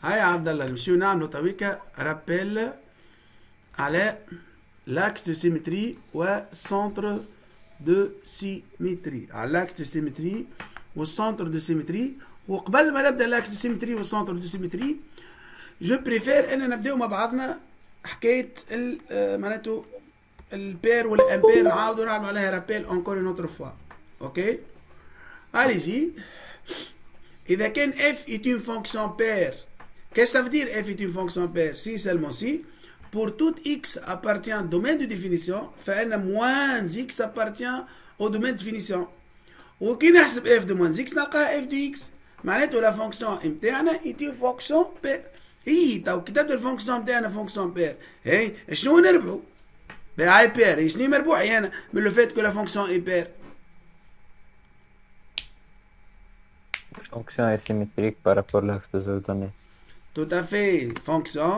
هيا عبد الله نمشيو نعملو تويكا رابيل على l'axe de symétrie والcentre de symétrie. على l'axe de symétrie والcentre de symétrie. وقبل ما نبدا l'axe de symétrie والcentre de symétrie جو بريفير ان نبداو مع بعضنا حكايه معناته البير والامبير نعاودو نعملو عليها رابيل اونكور اون اوتر فوا. اوكي allez-y. اذا كان f est une fonction paire, qu'est-ce que ça veut dire f est une fonction paire? Si seulement si pour tout x appartient au domaine de définition, فإن moins x appartient au domaine de définition. وكي نحسب f de moins x نلقاها f de x. معناته لا فونكسيون نتاعنا est une fonction paire. اي تو كي تبدا الفونكسيون نتاعنا فونكسيون بير، هي شنو نربحو؟ باي بير، شنو مربوح انا من لو فيت كو لا فونكسيون اي بير؟ Fonction est symétrique par rapport à l'axe des ordonnées. Tout à fait. Fonction.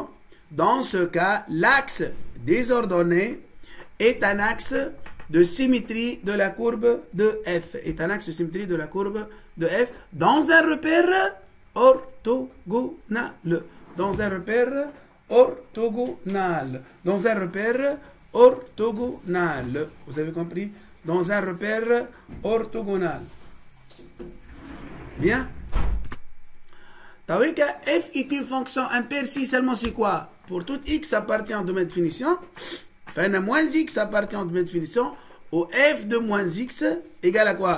Dans ce cas, l'axe des ordonnées est un axe de symétrie de la courbe de f. Est un axe de symétrie de la courbe de f dans un repère orthogonal. Dans un repère orthogonal. Dans un repère orthogonal. Vous avez compris? Dans un repère orthogonal. Bien. T'as vu que f est une fonction impaire si seulement c'est quoi? Pour tout x appartient au domaine de définition, enfin moins x appartient au domaine de définition, où f de moins x égale à quoi?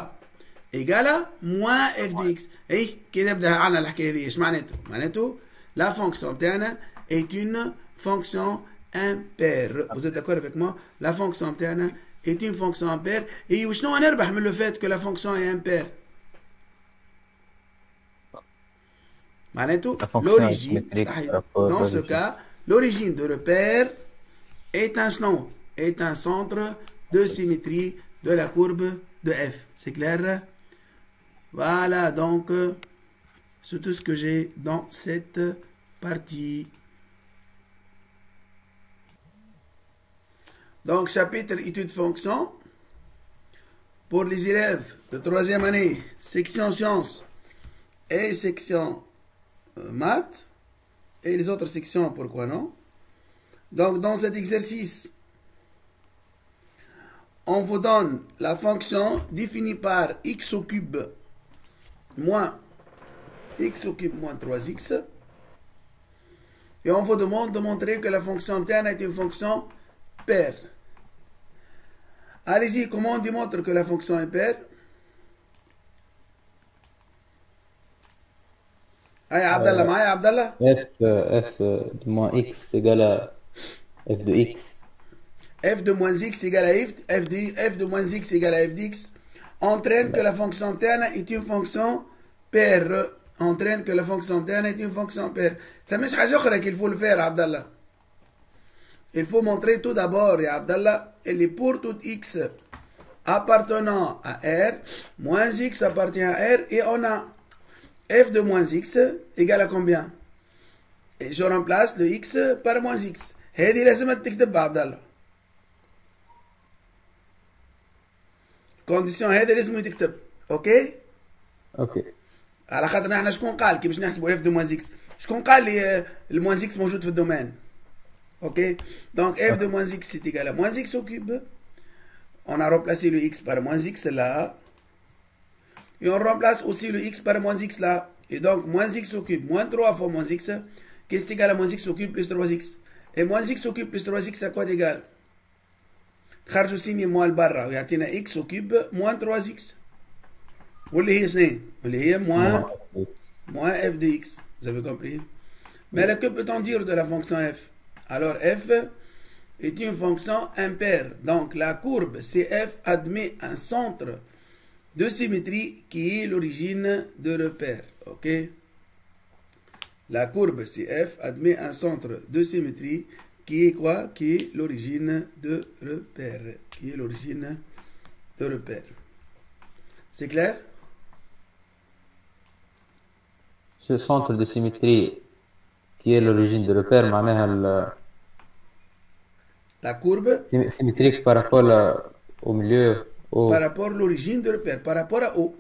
Égale à moins f de x. Et كي نبدا عنا الحكايه هذه ايش معناته؟ معناته la fonction تاعنا est une fonction impaire. Vous êtes d'accord avec moi? La fonction تاعنا est une fonction impaire. Et وشنو نربح من le fait que la fonction est impaire? معناته l'origine, dans ce cas, l'origine de repère est un centre de symétrie de la courbe de f. C'est clair? Voilà, donc c'est tout ce que j'ai dans cette partie. Donc, chapitre études fonctions. Pour les élèves de 3e année, section sciences et section maths, et les autres sections, pourquoi non? Donc, dans cet exercice, on vous donne la fonction définie par x au cube moins x au cube moins 3x, et on vous demande de montrer que la fonction interne est une fonction paire. Allez-y, comment on démontre que la fonction est paire? Allez, Abdallah, معايا Abdallah? f de moins x égale à f de x. F de moins x égale à f de moins x égale à f dx entraîne que la fonction interne est une fonction paire. Entraîne que la fonction interne est une fonction paire. Ça مش حاجة أخرى qu'il faut le faire, Abdallah. Il faut montrer tout d'abord, ya Abdallah, elle est pour tout x appartenant à R, moins x appartient à R, et on a f de moins x égale à combien? Et je remplace le x par moins x. هذه لازم تكتبها عبد الله. كونديسيون هذا لازم يتكتب. اوكي؟ اوكي. على خاطر احنا شكون قال كي باش نحسبوا اف دو موان اكس؟ شكون قال لي الموان اكس موجود في الدومين؟ اوكي؟ دونك اف دو موان اكس c'est égal à moins x au cube. On a remplacé le x par moins x là. Et on remplace aussi le x par moins x là. Et donc moins x au cube moins 3 fois moins x, qui est égal à moins x au cube plus 3x. Et moins x au cube plus 3x à quoi égal? خرجوا سيني موال برا ويعطينا x au cube moins 3x. واللي هي شنو؟ واللي هي moins f de x. Vous avez compris? Mais que peut-on dire de la fonction f? Alors f est une fonction impaire. Donc la courbe CF admet un centre de symétrie qui est l'origine de repère. Ok? La courbe CF admet un centre de symétrie qui est quoi? Qui est l'origine de repère. Qui est l'origine de repère. C'est clair? Ce centre de symétrie qui est l'origine de repère, معناها la courbe symétrique par rapport au milieu. Par rapport à l'origine de repère, par rapport à O.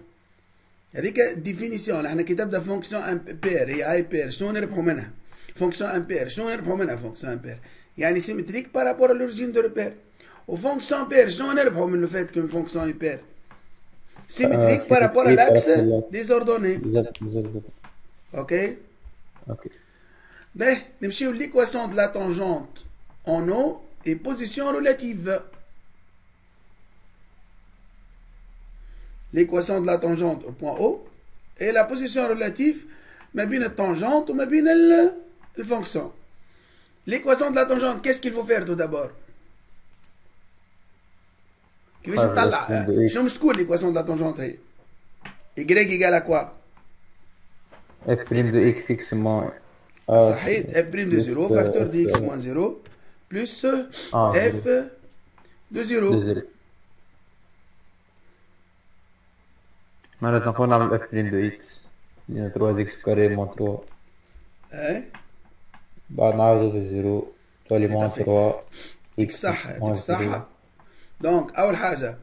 هذيك ديفينيسيون. نحن كي تبدا فونكسيون امبير هي اي بير، شنو نربحوا منها؟ فونكسيون امبير شنو نربحوا منها؟ فونكسيون امبير يعني سيمتريك بارابور à l'origine de repère. وفونكسيون بير شنو نربحوا من لو فات كون فونكسيون امبير؟ سيمتريك بارابور à l'axe des ordonnées. اوكي اوكي. باهي نمشيو ليكواسيون دو لا تانجونت en eau et position relative. L'équation de la tangente au point O et la position relative ما بين التانجونت وما بين الفونكسيون. L'équation de la tangente, qu'est-ce qu'il faut faire tout d'abord? كيفاش نطلع؟ شنو مش تكون l'équation de la tangente هي؟ y égale à quoi? f prime de x moins صحيح f prime de 0 facteur de x moins 0 plus f de 0. معناتها نقول نعمل f prime de x 3x carré moins 3 بعد نعوضو ب 0 تولي moins 3 x صح. هذيك صح. دونك أول حاجة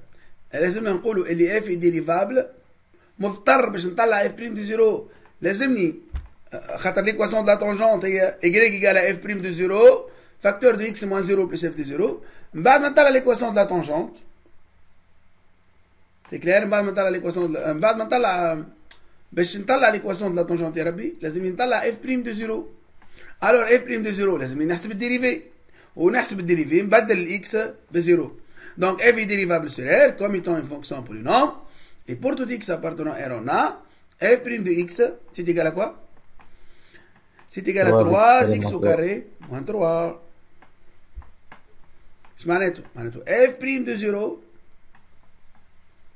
لازمنا نقولوا اللي f ديريفابل مضطر باش نطلع f prime de 0 لازمني خاطر ليكواسيون دو لا تونجونت هي y égale à f prime de 0 facteur de x moins 0 plus f de 0. من بعد ما نطلع ليكواسيون دو لا تونجونت سي كلير. من بعد ما نطلع ليكواسيون من بعد ما نطلع باش نطلع ليكواسيون دو لا تونجونت يا ربي لازم نطلع f prime de 0. alors f prime de 0 لازم نحسب الديريفي ونحسب الديريفي نبدل الاكس بزيرو. donc f est dérivable sur R comme étant une fonction polynôme et pour tout x appartenant à R on a f prime de x c'est égal à quoi? C'est égal à 3x au carré moins 3. ايش معناته؟ معناته f prime de 0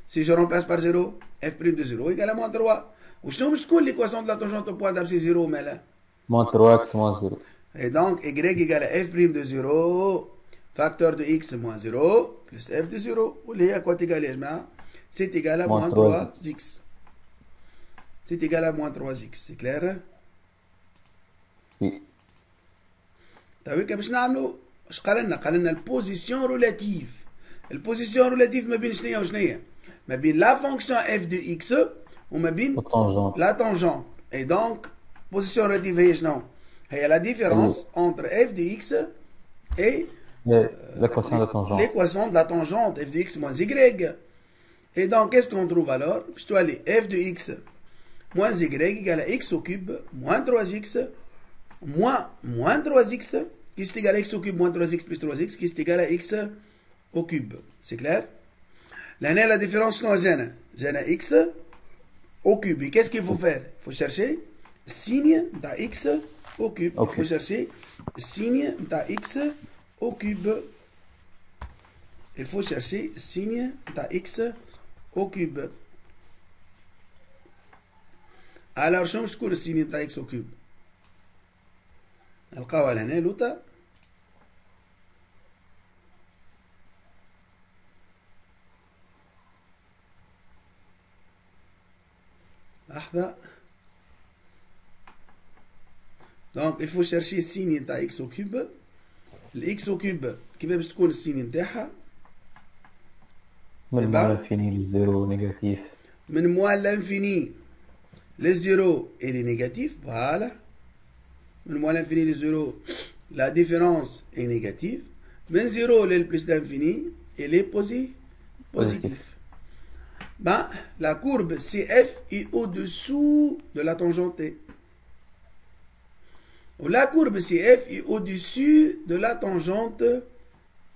si je remplace par 0 f prime de 0 égale à moins 3. وشنو مش تكون l'équation de la tangente au point d'abscisse 0 مالها؟ moins 3x moins 0. Et donc y égale à f prime de 0 facteur de x moins 0 plus f de 0 واللي هي quoi égale يا جماعة؟ c'est égal à moins 3x. C'est égal à moins 3x, c'est clair? Oui. طيب باش نعملوا اش قال لنا؟ قال لنا البوزيسيون ريلاتيف. البوزيسيون ريلاتيف ما بين شنيا وشنيا؟ ما بين لا فونكسيون اف دو اكس وما بين لا تانجونت. اي دونك بوزيسيون ريلاتيف هي شنو؟ هي لا ديفيرونس انتر اف دو اكس اي l'équation de tangente. L'équation de la tangente f de x moins y. Et donc qu'est-ce qu'on trouve alors? Je dois aller f de x moins y égale à x au cube moins 3x moins 3x qui est égal à x au cube moins 3x plus 3x qui est égal à x au cube. C'est clair? Là, on a la différence non j'ai x au cube. Et qu'est-ce qu'il faut faire? Il faut chercher signe de x au cube. Il faut chercher signe de x au cube. Il faut chercher signe de x au cube. Alors شنو باش تكون السينية نتاع اكس او كيوب؟ نلقاوها لهنا لوطا لحظة. دونك il faut chercher السينية نتاع اكس او كيوب. الاكس او كيوب كيفاش باش تكون السينية نتاعها؟ من موال لانفيني للزيرو نيجاتيف. من موال لانفيني le 0 et les négatifs, voilà. من moins l'infini le 0, la différence est négative. من 0 le plus l'infini, elle est positif. Ben, la courbe CF est au-dessous de la tangente T. La courbe CF est au-dessus de la tangente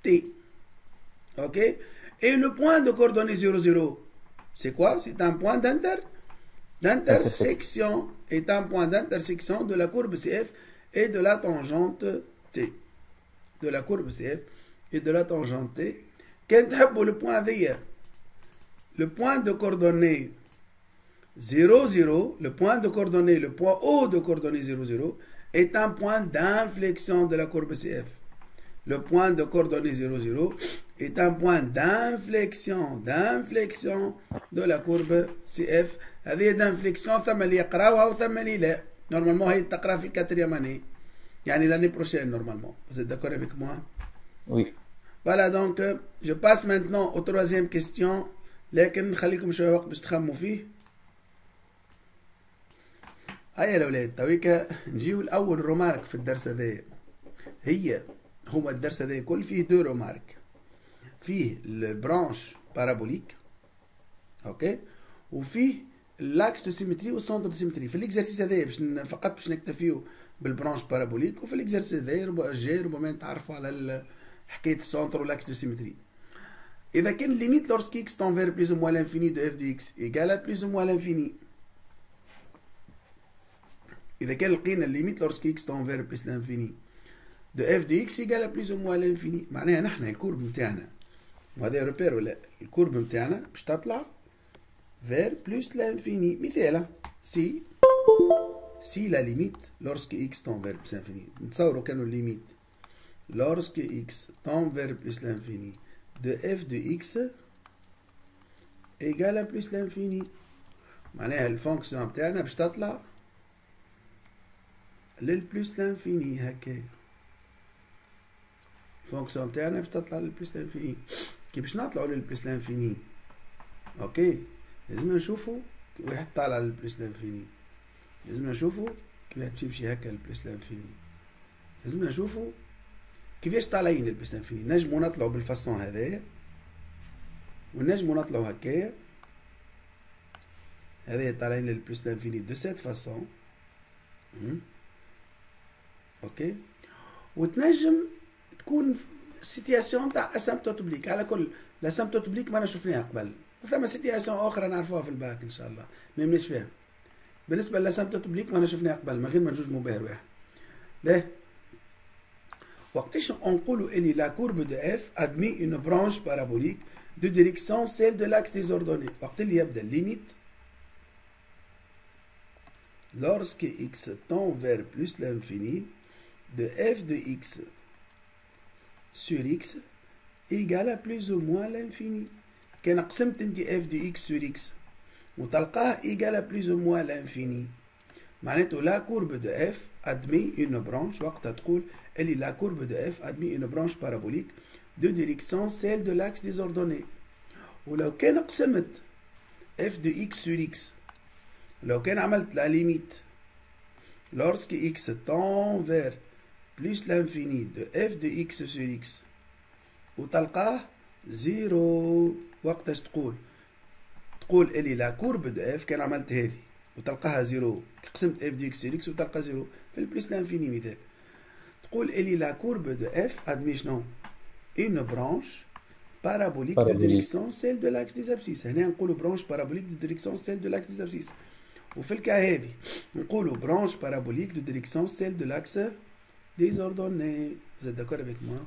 T. Ok? Et le point de coordonnée 0, 0, c'est quoi? C'est un point d'intersection est un point d'intersection de la courbe CF et de la tangente T. De la courbe CF et de la tangente T. Quand le point V, le point de coordonnée 0, 0, le point de coordonnée, le point O de coordonnée 0, 0, est un point d'inflexion de la courbe CF. Le point de coordonnée 0, 0 est un point d'inflexion de la courbe CF. هذه d'inflexion ثم اللي يقراوها وثم اللي لا. Normalement هي تقرا في الكاتريام année. يعني l'année prochaine normalement. Vous êtes d'accord avec moi? Oui. Voilà donc je passe maintenant aux troisième question. لكن نخليكم شوية وقت باش تخمموا فيه. هيا الأولاد تويكا نجيو الأول رومارك في الدرس هذايا. هو الدرس هذايا كل فيه دو رومارك، فيه البرانش بارابوليك اوكي، وفيه لاكس دو سيمتري والسونتر دو سيمتري. في الاكزرسيس هذايا فقط باش نكتفيو بالبرانش بارابوليك، وفي الاكزرسيس هذايا ربما نتعرفوا على حكايه السونتر والاكس دو سيمتري. اذا كان ليميت لورسك اكس تون فير بليز او موان لانفيني دو اف دي اكس ايكال بليز او موان لانفيني، اذا كان لقينا الليميت لورسك اكس تون فير بليس لانفيني دو اف دي اكس ايكال بليز او موان لانفيني، معناها نحن الكورب نتاعنا، وهذا روبير ولا الكورب نتاعنا باش تطلع vers plus l'infini. مثال si la limite lorsque x tend vers plus l'infini، نتصوروا كانوا limite lorsque x tend vers plus l'infini de f de x égale à plus l'infini، معناها الفونكسيون بتاعنا باش تطلع للبلوس لانفيني. هكايا الفونكسيون بتاعنا باش تطلع للبلوس لانفيني. كي باش نطلعوا للبلوس لانفيني اوكي لازمنا نشوفوا واحد طالع للبلس لانفيني، لازمنا نشوفوا كي واحد تمشي هكا للبلس لانفيني، لازمنا نشوفوا كيفاش طالعين للبلس لانفيني. نجمو نطلعوا بالفاسون هذايا ونجمو نطلعوا هكايا، هذايا طالعين للبلس لانفيني دو سيت فاسون اوكي. وتنجم تكون سيتياسيون تاع اسامبتوت اوبليك، على كل الاسامبتوت اوبليك ما شفناها قبل، وثم سيتياسيون اخرى نعرفوها في الباك ان شاء الله ما يمناش فيها. بالنسبه للاسامبتوت اوبليك ما شفناها قبل، ما غير ما نجوز مباهر واحد. باهي وقتاش نقولوا اني لا كورب دو اف ادمي اون برانش بارابوليك دو ديريكسيون سيل دو لاكس ديزوردوني، وقت اللي يبدا الليميت lorsque x tend vers plus l'infini de f de x sur x égale à plus ou moins l'infini. كان قسمت انت اف دي اكس سور اكس وتلقاه ايجال بليز او موان لانفيني، معناته لا كورب دو اف ادمي اون برانش، وقتها تقول اللي لا كورب دو اف ادمي اون برانش بارابوليك دو ديريكسيون سيل دو لاكس ديزوردوني. ولو كان قسمت اف دو اكس سور اكس، لو كان عملت لا ليميت lorsque x tend vers plus l'infini de f de x sur x وتلقاه زيرو، وقتاش تقول اللي لا كورب دو اف كان عملت هذه وتلقاها زيرو، قسمت اف دي اكس سور اكس وتلقى زيرو في البليس لانفيني مثال، تقول اللي لا كورب دو اف ادمي شنو اون برانش بارابوليك دو ديريكسيون سيل دو لاكس دي زابسيس. هنا نقولوا برانش بارابوليك دو ديريكسيون سيل دو لاكس دي زابسيس، وفي الكا هذه نقولوا برانش بارابوليك دو ديريكسيون سيل دو لاكس دي زوردوني. زاد داكور افيك موا؟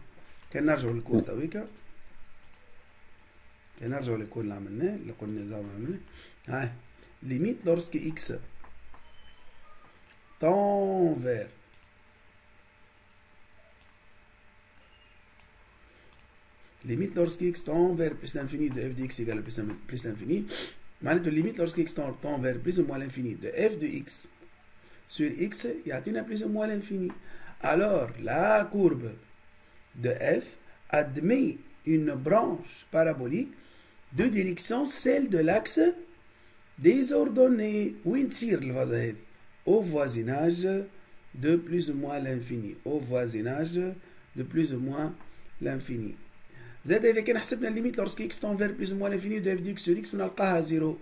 كان نرجعوا للكور تويكا، نرجعوا للكود اللي عملناه اللي قلنا زعما عملناه. ها ليميت لورسك اكس تون فير ليميت لورسك اكس تون فير بلس لانفيني دو اف دي اكس ايكال بلس لانفيني، معناته ليميت لورسك اكس تون فير بلس او موان لانفيني دو اف دو اكس سور اكس يعطينا بلس او موان لانفيني. الور لا كورب دو اف ادمي une branche parabolique de direction celle de l'axe désordonné. وين تصير الفازة هذه؟ au voisinage de plus ou moins l'infini، au voisinage de plus ou moins l'infini. زاد إذا كان حسبنا الليميت لورسك x tend vers plus ou moins l'infini de f de x sur x ونلقاها زيرو،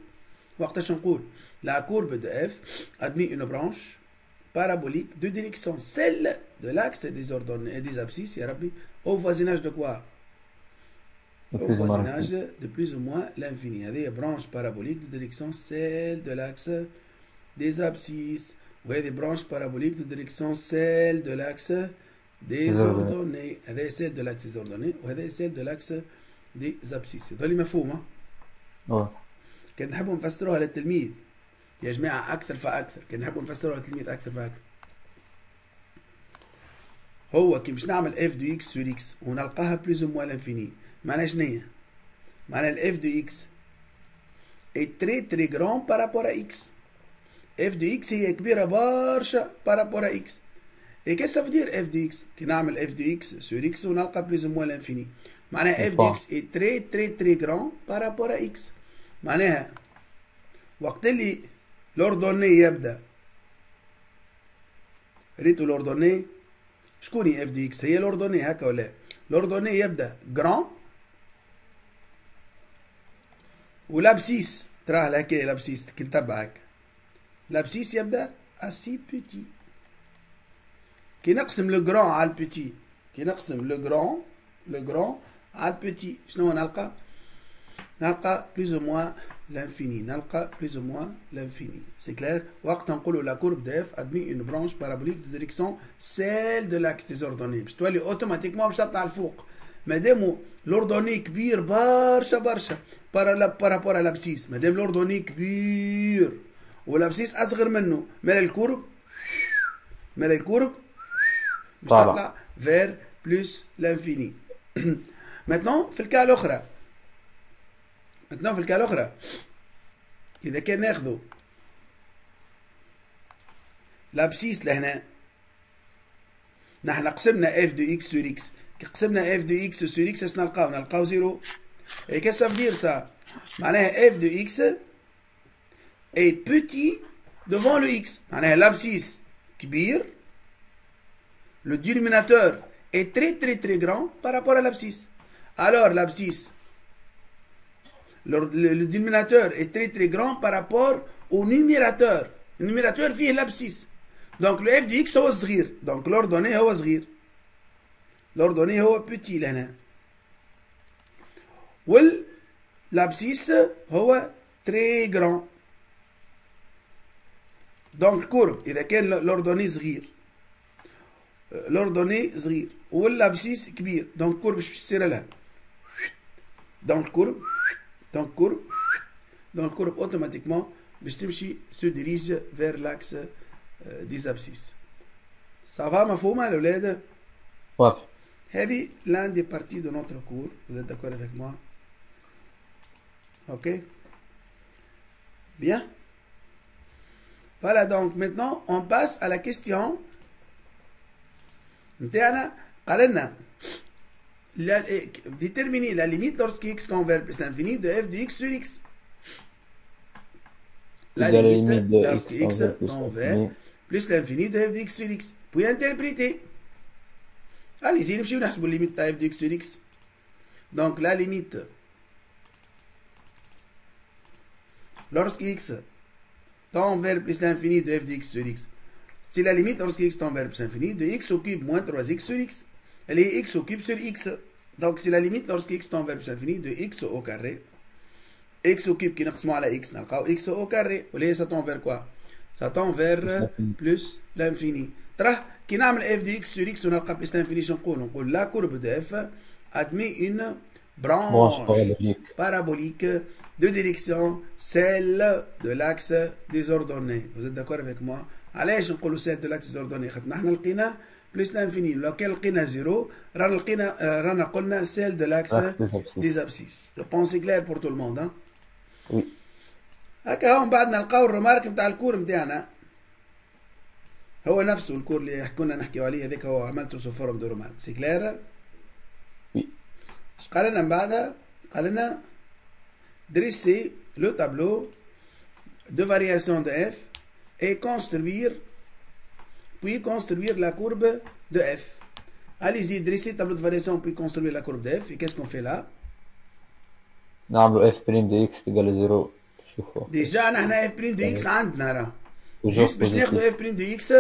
وقتاش نقول la courbe de f admet une branche parabolique de direction celle de l'axe désordonné des abscisses يا ربي au voisinage de quoi؟ au voisinage de plus ou moins l'infini. هذه branche parabolique de direction celle de l'axe des abscisses، وهذه branche parabolique de direction celle de l'axe des ordonnées. هذه celle de l'axe des ordonnées وهذه celle de l'axe des abscisses. هذول مفهومة؟ واضح. كان نحبوا نفسروها للتلميذ يا جماعة أكثر فأكثر، كان نحبوا نفسروها للتلميذ أكثر فأكثر. هو كي باش نعمل اف دو اكس سور اكس ونلقاها بلوز او موان لانفيني، معناها شنيا؟ معناها الاف دو اكس اي تري تري غران بارابور ا اكس، اف دو اكس هي كبيرة برشا بارابور ا اكس. اي كيس سا فدير اف دو اكس؟ كي نعمل اف دو اكس سور اكس ونلقى بلوز او موان لانفيني، معناها اف دو اكس اي تري تري تري غران بارابور ا اكس. معناها وقت اللي لوردوني يبدا ريتو لوردوني شكوني اف دي اكس؟ هي لوردوني هكا ولا؟ لوردوني يبدا جران ولابسيس، تراه الحكايه لابسيس كي نتبع هكا، لابسيس يبدا اسي بوتي. كي نقسم لو جران على البوتي، كي نقسم لو جران على البوتي شنو نلقى؟ نلقى بلوز او موان l'infini. نلقى plus ou moins l'infini. C'est clair. وقت نقولوا la courbe de f admet une branche parabolique de direction celle de l'axe des ordonnées. باش تولي اوتوماتيكمون باش تطلع الفوق. مادامو لوردوني كبير برشا برشا بارابور على لابسيس، مادام لوردوني كبير ولابسيس اصغر منه، مال الكورب باش تطلع vers plus l'infini. maintenant في الكا الاخرى، إذا كان ناخذو لابسيس لهنا، نحن قسمنا اف دو اكس سور اكس، كي قسمنا اف دو اكس سور اكس اش نلقاو زيرو. اي كاش سافدير سا؟ معناها اف دو اكس اي بوتي دوفون لو اكس، معناها لابسيس كبير، لو دينوميناتور اي تري تري تري غران بارابور ا لابسيس. alors l'abscisse, le dénominateur est très très grand par rapport au numérateur. Le numérateur فيه l'abscisse. Donc le f de x هو صغير. Donc l'ordonnée هو صغير. l'ordonnée هو petit لهنا. l'abscisse هو très grand. Donc courbe إذا كان l'ordonnée صغير. l'ordonnée صغير والabscisse كبير. Donc courbe باش تصير لها. Donc courbe automatiquement باش تمشي se dirige vers l'axe des abscisses. Ça va مفهومة الأولاد؟ واضح. هذه l'un des parties de notre cours. Vous êtes d'accord avec moi? Ok? Bien. Voilà, donc maintenant on passe à la question نتاعنا. قال لنا déterminer la limite lorsque x tend vers plus l'infini de f de x sur x. La limite lorsque x tend vers plus l'infini de f de x sur x. Puis interpréter. Allez-y, نمشيو نحسبوا limite de f de x sur x. Donc la limite lorsque x tend vers plus l'infini de f de x sur x. C'est la limite lorsque x tend vers plus l'infini de x au cube moins 3x sur x. Elle est x au cube sur x. Donc c'est la limite lorsque x tend vers plus l'infini de x au carré. x au cube qui نقسمو على x نلقاو x au carré. وليه ça tend vers quoi? Ça tend vers plus l'infini. تراه كي نعمل f de x sur x ونلقى plus l'infini شنو نقول la courbe de f admet une branche parabolique de direction celle de l'axe des ordonnées. Vous êtes d'accord avec moi? علاش نقولوا celle de l'axe des ordonnées؟ خاطر نحنا لقينا plus l'infini. لو كان لقينا زيرو رانا قلنا celle de l'axe des abscisses. Je pense c'est clair pour tout le monde. Hein? Oui. هكا هون بعد نلقاو الرمارك نتاع الكور نتاعنا هو نفسه الكور اللي كنا نحكيو عليه هذاك، هو عملته سو فورم دو رمارك. سي كلير؟ وي. اش قال لنا من بعد؟ قال لنا dresser le tableau de variation de f et construire la courbe de f. Allez-y, dressez le tableau de variation puis construire la courbe de f. Et qu'est-ce qu'on fait là? نعملو f prime de x تقال 0. شوفوا ديجا نحنا f prime de x عندنا راه. جوست باش ناخدو f prime de x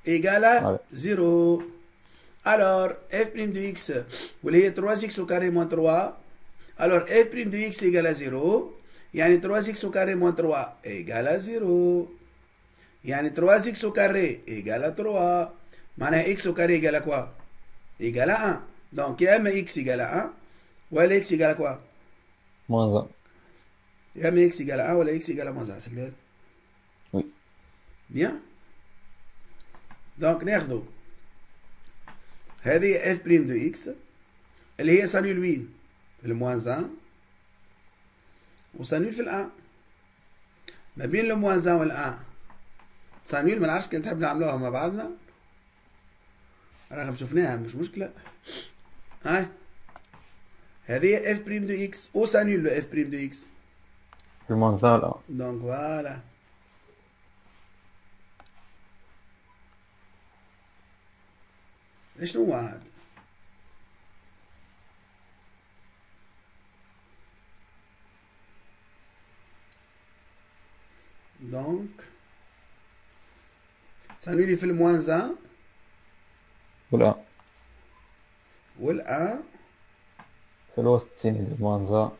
égale 0. Alors f prime de x واللي هي 3x au carré moins 3. Alors f prime de x égale à 0. يعني 3x au carré moins 3 égale à 0. يعني 3x au carré égale à 3. معناها x au carré égale à quoi? Égale à 1. Donc يا اما x égale à 1 ولا x égale à quoi? moins 1. يا اما x égale à 1 ولا x égale à moins 1. C'est clair? Oui. Bien. Donc ناخذو هذه f prime de x اللي هي سانيول وين؟ في الموان 1 وسانيول في الان. ما بين الموان 1 والان سانيول ما نعرفش كان تحب نعملوها مع بعضنا، راهم شفناها مش مشكلة. هاي هذه اف بريم دو اكس او سانيول لو اف بريم دو اكس في المنزل. دونك فوالا شنو هو هذا؟ دونك سنولي في الموان زان والآن والان في الوسط سيني دي موانزا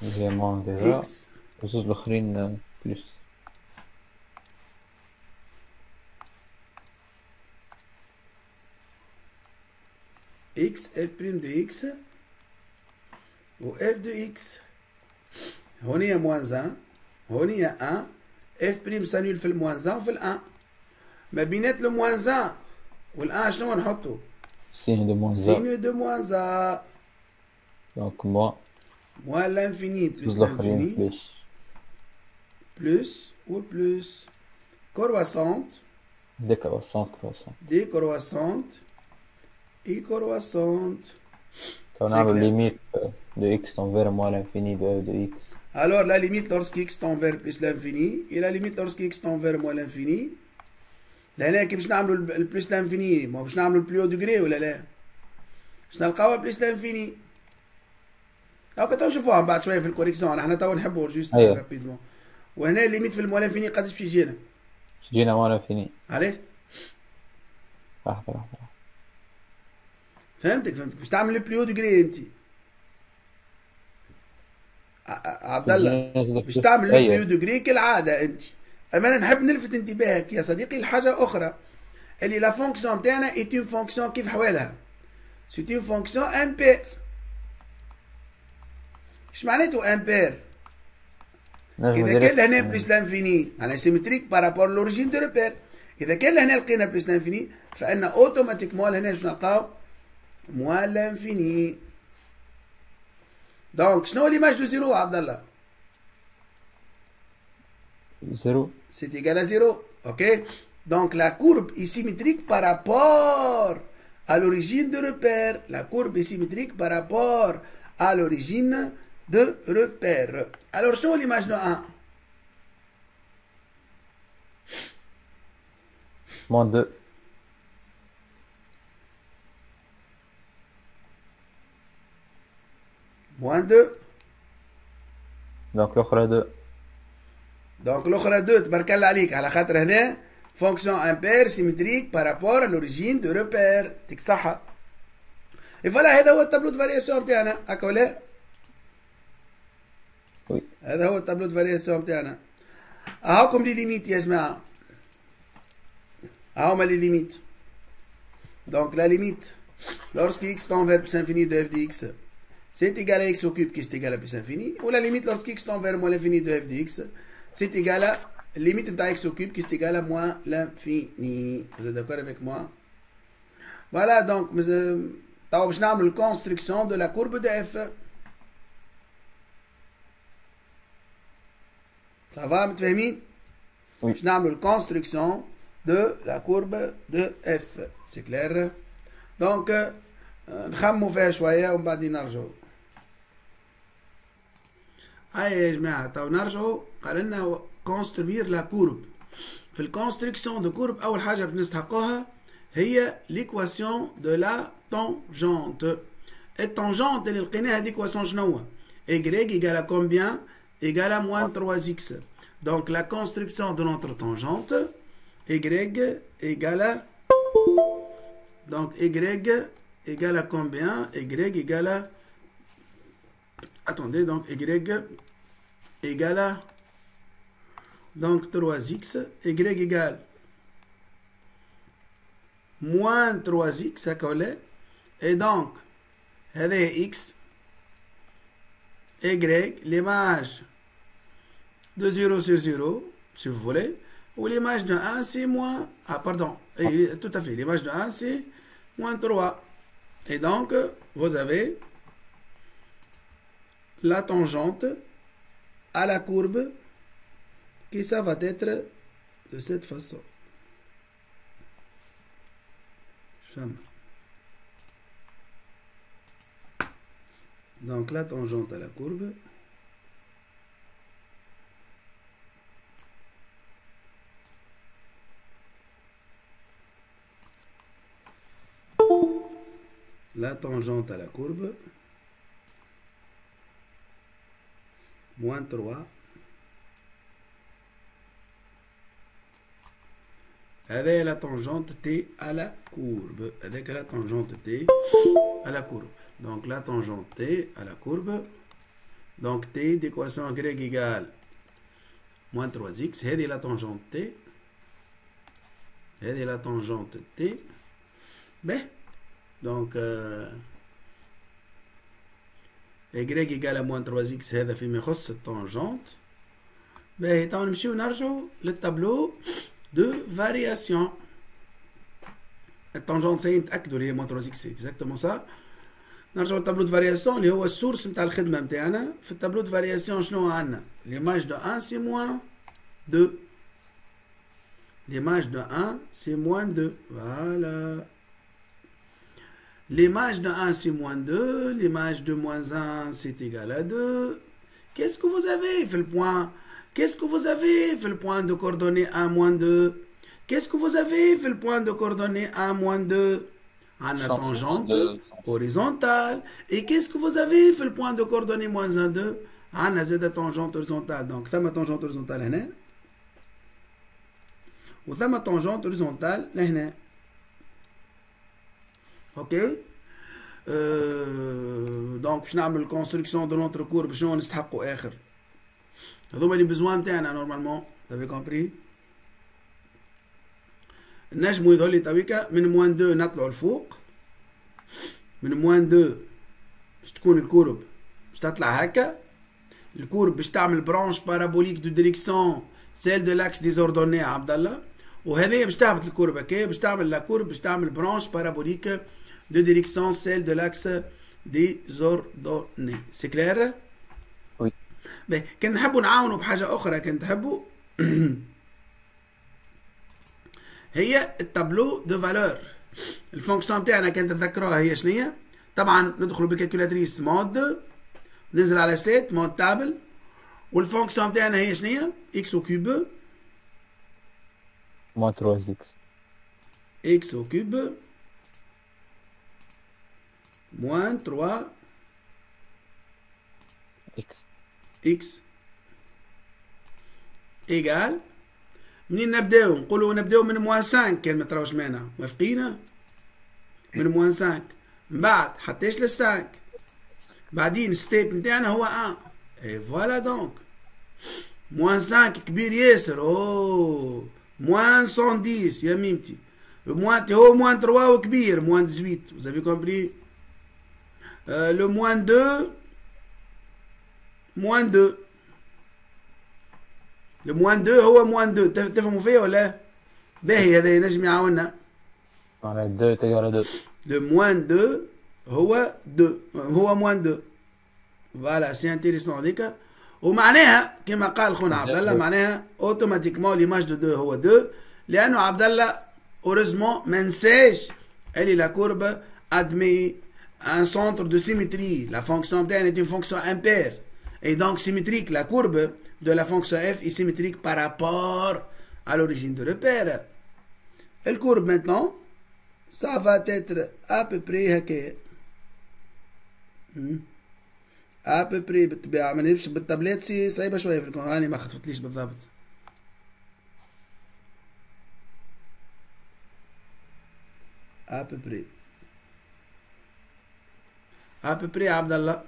اللي هي موان ديجا اكس وزوج الآخرين بلس. اكس اف بريم دو اكس و اف دو اكس هونية موان زان هونية ان اف بريم سنول في الموان زان وفي الان ما بينات الموان زان والان شنو نحطو؟ سيني دي موانزا سينو دو موان زان دونك موان موان لانفيني بلس زوج الآخرين لانفيني بلس. بلس والبلس كرواسونت ديكروسون كروسون. دي كرواسونت اي كرواسونت. كون نعمل ليميت دو اكس تنفير موان لانفيني دو اف دو اكس. Alors la limite lorsque x tend vers plus l'infini et la limite lorsque x tend vers moins l'infini. لهنا كي باش نعملوا البلس لانفيني ما باش نعملوا البلو دوغري ولا لا؟ باش نلقاوها بلس لانفيني. هاكا تو نشوفوها بعد شويه في الكوريكسيون احنا تو نحبوا جوست رابيدمون. وهنا الليميت في الموان لانفيني قداش باش يجينا؟ باش يجينا موان لانفيني. علاش؟ لحظة فهمتك باش تعمل البلو دوغري انت. عبد الله باش تعمل البلو دوغري كالعاده انت. اما انا نحب نلفت انتباهك يا صديقي لحاجه اخرى اللي لا فونكسيون تاعنا ايت اون فونكسيون كيف حوالها سيت اون فونكسيون امبير. اش معناته امبير؟ اذا كان لهنا بلس لانفيني معناها سيمتريك بارابور لوريجين دو ريبير. اذا كان لهنا لقينا بلس لانفيني فان اوتوماتيكمون لهنا باش نلقاو موان لانفيني. دونك شنو ليماج دو زيرو عبد الله؟ زيرو. C'est égal à 0. Ok? Donc la courbe est symétrique par rapport à l'origine de repère. La courbe est symétrique par rapport à l'origine de repère. Alors, je l'image de 1. Moins 2. Moins 2. Donc l'autre 2. Donc l'autre 2 تبارك الله عليك على خاطر هنا fonction impair symétrique par rapport à l'origine de repère. تك صحة. Et voilà هذا هو التابلو دو فارياسيون تاعنا هكا ولا؟ وي. هذا هو التابلو دو فارياسيون تاعنا. هاكم لي ليميت يا جماعة. هاهما لي ليميت. Donc la limite lorsque x tend vers plus infini de f de x c'est égal à x au cube qui est égal à plus infini, ou la limite lorsque x tend vers moins l'infini de f de x c'est égal à limite de x au cube qui est égal à moins l'infini. Vous êtes d'accord avec moi? Voilà, donc باش نعمل construction de la courbe de f. Ça va متفاهمين؟ باش نعمل construction de la courbe de f. C'est clair? Donc نخمو فيها شوية ومن بعد نرجعو. هاي يا جماعة تو نرجعو قال لنا construire la courbe. في الكونستركسيون دو كورب أول حاجة باش نستحقوها هي l'équation de la tangente. التانجونت اللي لقيناها هذيك équation شنو؟ y égale à combien? Égale à moins 3x. Donc la construction de notre tangente y égale à donc y égale à combien? Y égale à attendez, donc y égale à donc 3x, y égale moins 3x à coller, et donc هذا x, y, l'image de 0 sur 0, si vous voulez, ou l'image de 1 c'est moins, ah pardon, tout à fait, l'image de 1 c'est moins 3, et donc vous avez la tangente à la courbe qui ça va être de cette façon. Donc la tangente à la courbe la tangente à la courbe, moins 3. Avec la tangente T à la courbe. Avec la tangente T à la courbe. Donc la tangente T à la courbe. Donc T d'équation Y égale moins 3x. C'est la tangente T. C'est la tangente T. Ben, donc Y égale à moins 3x. هذا فيما يخص التانجنت. Ben, on نمشيو نرجعو للتابلو de variation. التانجنت سي نتاكدوا اللي هي moins 3x c'est exactement ça. نرجعوا للتابلو de variation اللي هو السورس نتاع الخدمه نتاعنا. في التابلو de variation شنو عندنا؟ l'image de 1 c'est moins 2. L'image de 1 c'est moins 2. Voilà. L'image de 1 c'est moins 2. L'image de moins 1 c'est égal à 2. Qu'est-ce que vous avez fait le point? Qu'est-ce que vous avez fait le point de coordonnées 1 moins 2? Qu'est-ce que vous avez fait le point de coordonnées 1 moins 2? En tangente horizontale. Et qu'est-ce que vous avez fait le point de coordonnées moins 1, 2? En z tangente horizontale. Donc, ça ma tangente horizontale هنا. وثم tangente horizontale لهنا. Ok? Donc, باش نعمل construction de notre courbe شنو نستحقوا آخر. هذوما لي بزوان نتاعنا نورمالمون. Vous avez compris؟ نجمو يظهر لي تويكا من موان 2 نطلعوا لفوق. من موان 2 باش تكون الكورب باش تطلع هكا. الكورب باش تعمل برانش بارابوليك دو ديريكسيون سيل دو لاكس ديزوردوني عبد الله. وهذه باش تهبط الكورب هكا باش تعمل لا كورب باش تعمل برانش بارابوليك دو ديريكسيون سيل دو لاكس ديزوردوني. سي كلير؟ وي. كان نحبوا نعاونوا بحاجه اخرى كان تحبوا هي التابلو دو فالور. الفونكسيون نتاعنا كان تتذكروها هي شنو؟ طبعا ندخلوا بالكالكولاتريس مود ننزل على 7 مود تابل. والفونكسيون نتاعنا هي شنو؟ اكس او كوب moins 3x. x au cube moins 3 x égal. منين نبداو؟ نقولوا نبداو من موان 5 كان ما تراوش معنا موافقين؟ من موان 5 من بعد حتىش ل 5 بعدين ستيب نتاعنا هو 1 اي فوالا. دونك موان 5 كبير ياسر. اوه moins 110 يا ميمتي. هو moins 3 وكبير moins 18. Vous avez compris? Le moins 2 moins 2. Le moins 2 هو moins 2. تفهموا فيا ولا؟ باهي هذا ينجم يعاوننا. معناها 2 تقال 2. Le moins 2 هو 2 هو moins 2. فوالا سي انتيريسون هذيك. ومعناها كما قال خونا عبد الله معناها اوتوماتيكمون ليماج دو 2 هو 2 لانه عبد الله اوريزمون ما نساش اللي لا كورب ادمي ان سنتر دو سيمتري. لا فونكسيون نتاعنا est une fonction impaire et donc symétrique. La courbe de la fonction f est symétrique par rapport à l'origine de repère. Le courbe maintenant ça va être à peu près هكايا. ابري بالطبيعه ما نمشي بالتابلت سي صعيبه شويه في الكون. راني ما خطفتليش بالضبط. ابري عبد الله.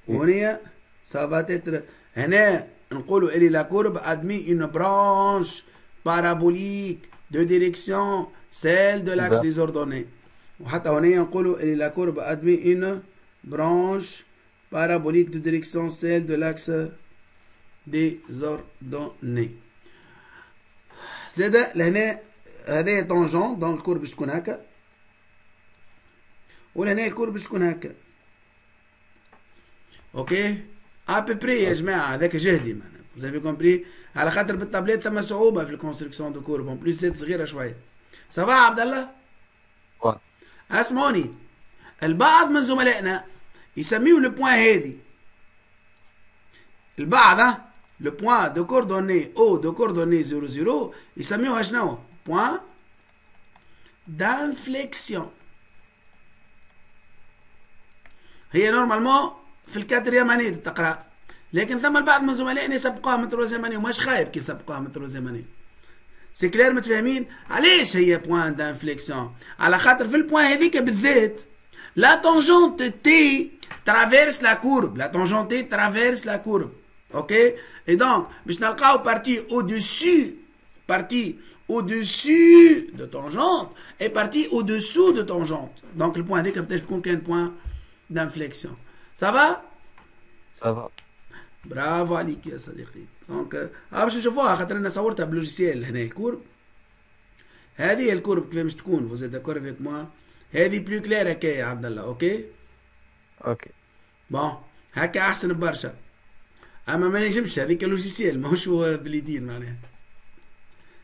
هنا سافا تتر هنا نقولوا الي لا كورب ادمي اون برانش بارابوليك دو ديريكسيون سيل دو لاكس ديزوردوني. وحتى هنا نقولوا الي لا كورب ادمي اون برانش parabolique de direction celle de l'axe désordonné. زاد لهنا هذا طونجون دونك الكورب باش تكون هكا. ولهنا الكورب باش تكون هكا. اوكي ابري يا جماعه هذاك جهدي معناها. Vous avez compris؟ على خاطر بالتابلت ثم صعوبه في الكونستركسيون دو كورب. اون بليس زاد صغيره شويه. سافا عبد الله؟ اسمعوني البعض من زملائنا يسميو لو بوان هادي البعض لو بوان دو كوردوني او دو كوردوني 0 0 يسميوها شنو؟ بوان دانفليكسيون. هي نورمالمون في الكاتريام اني تقرا، لكن ثم البعض من زملائنا يسبقوها من تروزيام اني وماش خايب كي يسبقوها من تروزيام اني. سي كلير متفاهمين؟ علاش هي بوان دانفليكسيون؟ على خاطر في البوان هذيك بالذات لا تونجونت تي ترافيرس لا كورب، لا تونجونت تي ترافيرس لا كورب. اوكي؟ اي دونك باش نلقاو بارتي او دوسي، partie au-dessus de tangente et partie au-dessous de tangente. Donc le point D comme peut-être qu'on a un point d'inflexion. Ça va? Ça va. برافو عليك يا صديقي. دونك باش نشوفوها خاطر انا صورتها بلوجيسيال هنا الكورب. هذه الكورب كيفاش تكون vous êtes d'accord avec moi؟ هذه بلو كلير هكا يا عبد الله. اوكي؟ اوكي. بون هكا احسن برشا. اما ما نجمش هذيك لوجيسيال ماهوش هو باليدين معناها.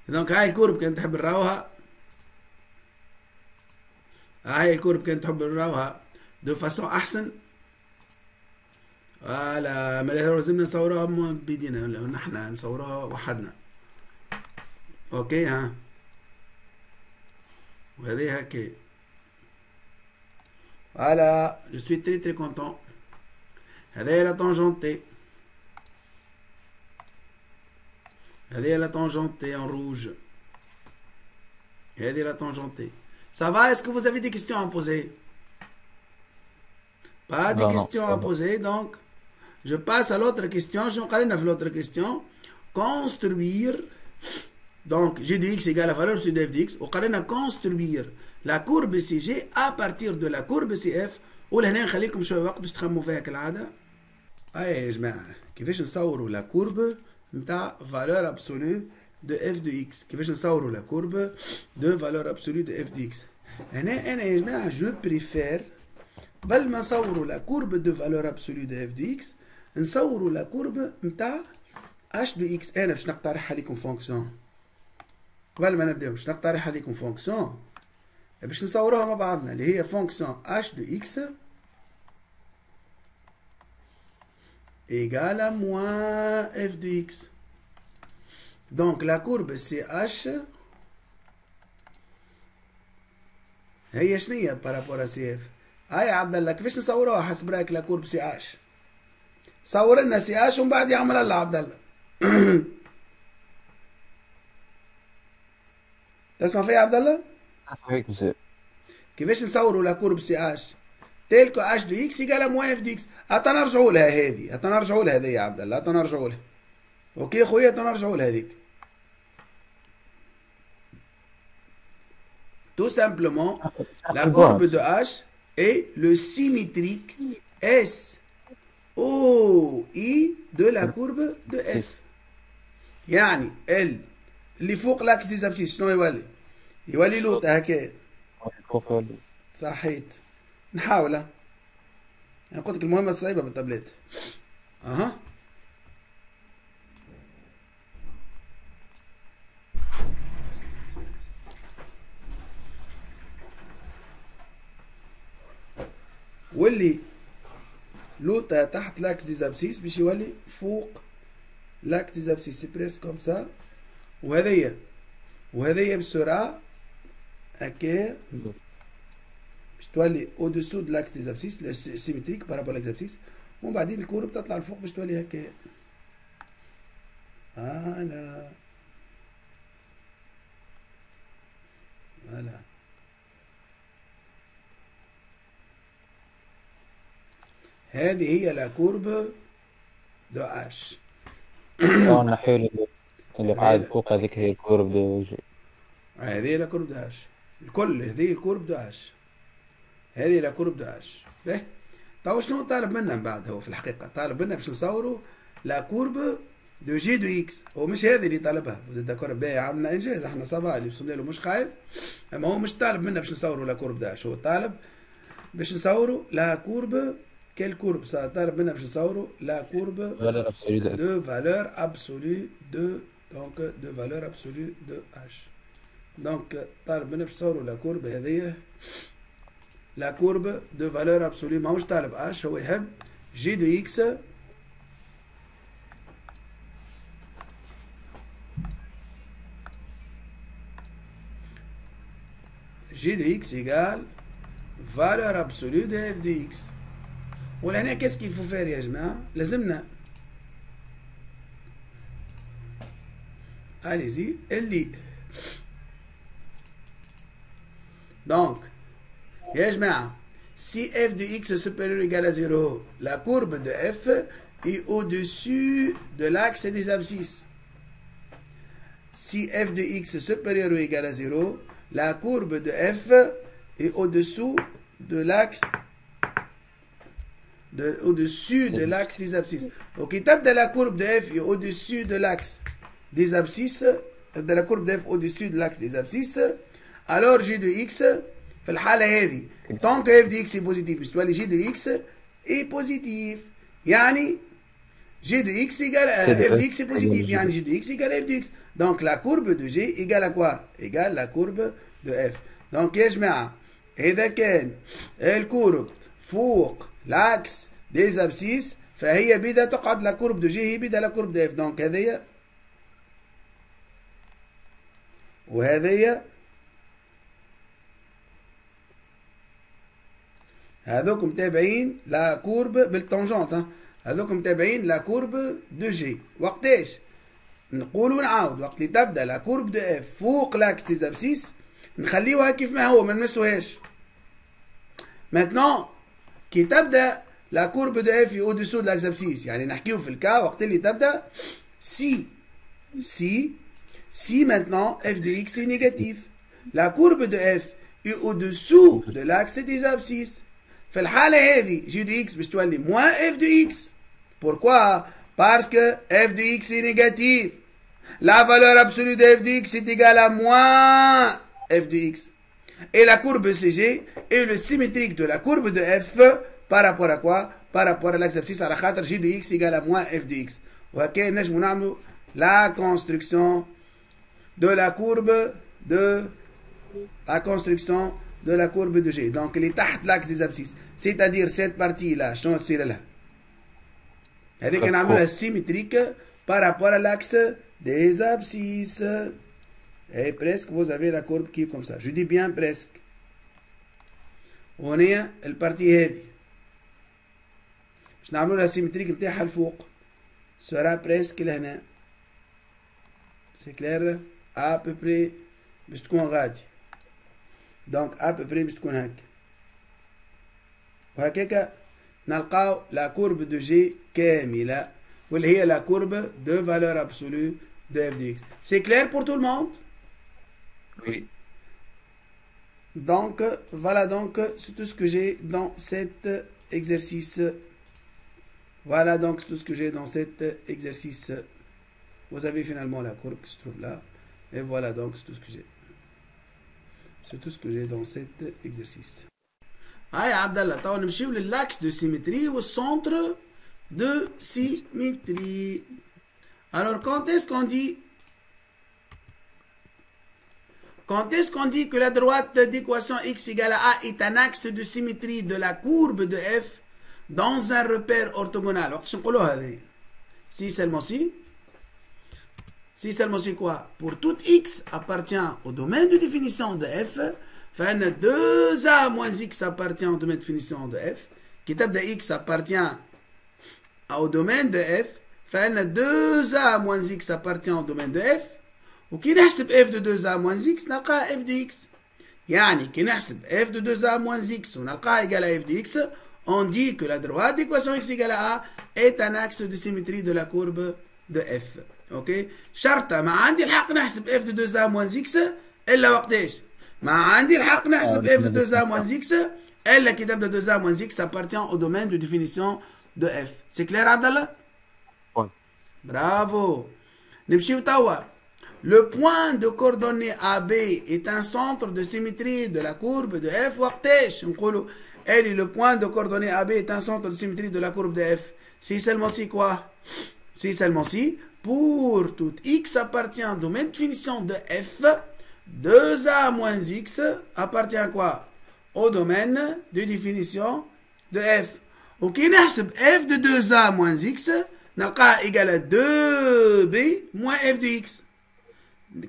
دونك هاي الكورب كان تحب نراوها، هاي الكورب كان تحب نراوها دو فاسون احسن. فوالا ما لازمنا نصوروها بيدينا، نحنا نصوروها وحدنا. اوكي ها، وهذه هكا. فوالا جو سوي تري تري كونتون. هذايا لا طونجونت تي، هذه la tangente T en rouge. هذه la tangente T. Ça va? Est-ce que vous avez des questions à poser? Pas de questions à poser, donc je passe à l'autre question. Je vais faire l'autre question. Construire. Donc g de x égale à la valeur absolue de f de x. On va construire la courbe CG à partir de la courbe CF. ولهنا نخليكم شوية وقت باش تخمموا فيها كالعادة. أي يا جماعة كيفاش نصوروا la courbe نتاع valeur absolue de f de x. كيفاش نصوروا la courbe de valeur absolue de f de x. هنا أنا يا جماعة جو بريفير قبل ما نصوروا la courbe de valeur absolue de f de x نصوروا la courbe نتاع h de x. أنا باش نقترح عليكم فونكسيون قبل ما نبداو، باش نقترح عليكم فونكسيون باش نصوروها مع بعضنا اللي هي فونكسيون h de x égale à moins f de x. Donc la courbe CH هي شنية بارابور à CF. هاي عبد الله كيفاش نصوروها حسب رايك لا كورب CH؟ صور لنا CH ومن بعد يعمل الله عبد الله. تسمع فيا عبد الله؟ اسمع فيك مساء. كيفاش نصوروا لا كورب CH؟ تلك h de x égale à moins f de x. نرجعوا لها هذه، نرجعوا لها هذه يا عبد الله، نرجعوا لها. اوكي خويا نرجعوا لها هذيك. Tout simplement, la courbe de h est le symétrique SOI de la courbe de f. يعني اللي فوق لاكس دي زابسيس شنو يولي؟ يولي لوطة هكا. صحيت. نحاول. انا قلت لك المهمة صعيبة بالتابلت. اها. واللي لوطة تحت لاكس دي زابسيس باش يولي فوق لاكس دي زابسيس. سي بريس كوم سا. وهذيا بسرعة هكا باش تولي او دسو د لاكس دي زابسيس سيمتريك بارابول لاكس زابسيس، ومن بعدين الكورب تطلع لفوق باش تولي هكا. فوالا فوالا هذه هي لا كورب دو اش. نحيو اللي قاعد فوق هذيك هي الكورب دو جي. هذه لا كورب دو اش الكل، هذه الكورب دو اش، هذه لا كورب دو اش. باهي توا شنو طالب منا من بعد؟ هو في الحقيقة طالب منا باش نصوروا لا كورب دو جي دو اكس. هو مش هذه اللي طالبها، فوز داكور باهي عملنا انجاز احنا صباح اللي وصلنا له مش خايب، اما هو مش طالب منا باش نصوروا لا كورب دو اش، هو طالب باش نصوروا لا كورب. كل كورب طالب منا باش نصوروا لا كورب دو فالور ابسولو دو دونك دو فالور ابسولو دو اش. دونك طالب منا باش نصوروا لا كورب هذه لا كورب دو فالور ابسولو، ماهوش طالب اش، هو يحب جي دو اكس جي دو اكس égale valeur absolue de f de x. ولهنا qu'est-ce qu'il faut faire يا جماعة؟ لازمنا allez-y اللي donc يا جماعة si f de x supérieur ou égal à 0, la courbe de f est au-dessus de l'axe des abscisses. Si f de x supérieur ou égal à 0, la courbe de f est au-dessous de l'axe au-dessus de l'axe des abscisses. Donc, étape de la courbe de f est au-dessus de l'axe des abscisses, de la courbe de f au-dessus de l'axe des abscisses, alors g de x في الحالة هذه tant que f de x est positif مش تولي g de x est positif يعني g de x égale f de x est positif يعني g de x égale f de x donc la courbe de g égale à quoi égale la courbe de f donc يا جماعة إذا كان الكورب فوق l'axe des abscisses فهي بدا تقعد la courbe de g هي بدا la courbe de f donc هذه وهذه هذوك متابعين لا كورب بالتونجونت هذوك متابعين لا كورب دو جي وقتاش نقولوا نعاود وقت اللي تبدا لا كورب دو اف فوق لاكس دي زابسيس نخليوها كيف ما هو ما نمسوهاش ماتنون كي تبدا لا كورب دو اف او دسو لاكس زابسيس يعني نحكيو في الكا وقت اللي تبدا si maintenant f de x est négatif la courbe de f est au-dessous de l'axe des abscisses في الحالة هذه g de x باش تولي moins f de x. Pourquoi? Parce que f de x est négatif. La valeur absolue de f de x est égale à moins f de x. Et la courbe CG est le symétrique de la courbe de f par rapport à quoi? Par rapport à l'axe abscisse على خاطر g de x égale à moins f de x. وهكا نجمو نعملو la construction de la courbe de la courbe de G. Donc, elle est تحت l'axe des abscisses. C'est-à-dire, cette partie-là, شنو تصير لها؟ هذيك نعملها symétrique par rapport à l'axe des abscisses. Et presque, vous avez la courbe qui est comme ça. Je dis bien presque. وهنا البارتي هذه. باش نعملوا symétrique نتاعها الفوق. sera presque لهنا. C'est clair? À peu près باش تكون غادي. Donc à peu près باش تكون هكا وهكاكا نلقاو لا كورب دو جي كاملة واللي هي لا كورب دو فالور ابسولو de f de x. C'est clair pour tout le monde? Oui. Donc voilà donc c'est tout ce que j'ai dans cet exercice. Voilà donc c'est tout ce que j'ai dans cet exercice. Vous avez finalement la courbe qui se trouve là. Et voilà donc c'est tout ce que j'ai. C'est tout ce que j'ai dans cet exercice. Ah, Abdallah, on va suivre l'axe de symétrie au centre de symétrie. Alors, quand est-ce qu'on dit que la droite d'équation x égale à a est un axe de symétrie de la courbe de f dans un repère orthogonal? Si seulement si. Si seulement c'est quoi? Pour tout x appartient au domaine de définition de f, فإن 2a moins x appartient au domaine de définition de f. كتاب de x appartient au domaine de f, فإن 2a moins x appartient au domaine de f. وكي نحسب f de 2a moins x نلقاها f de x. يعني كي نحسب f de 2a moins x ونلقاها égale à f de x, on dit que la droite d'équation x égale à a est un axe de symétrie de la courbe de f. اوكي شرطة ما عندي الحق نحسب اف دو 2a moins x الا وقتاش ما عندي الحق نحسب اف دو 2a moins x الا كي تبدا 2a moins x appartient au domaine de définition de f. C'est clair Abdallah? Oui. Bravo. نمشيو توا. Le point de coordonnées AB est un centre de symétrie de la courbe de f وقتاش نقولوا elle le point de coordonnées AB est un centre de symétrie de la courbe de f. Si seulement si quoi? Si seulement si pour tout x appartient au domaine de définition de f, 2a moins x appartient à quoi? Au domaine de définition de f. Ok, نحسب f de 2a moins x نلقاها égale à 2b moins f de x.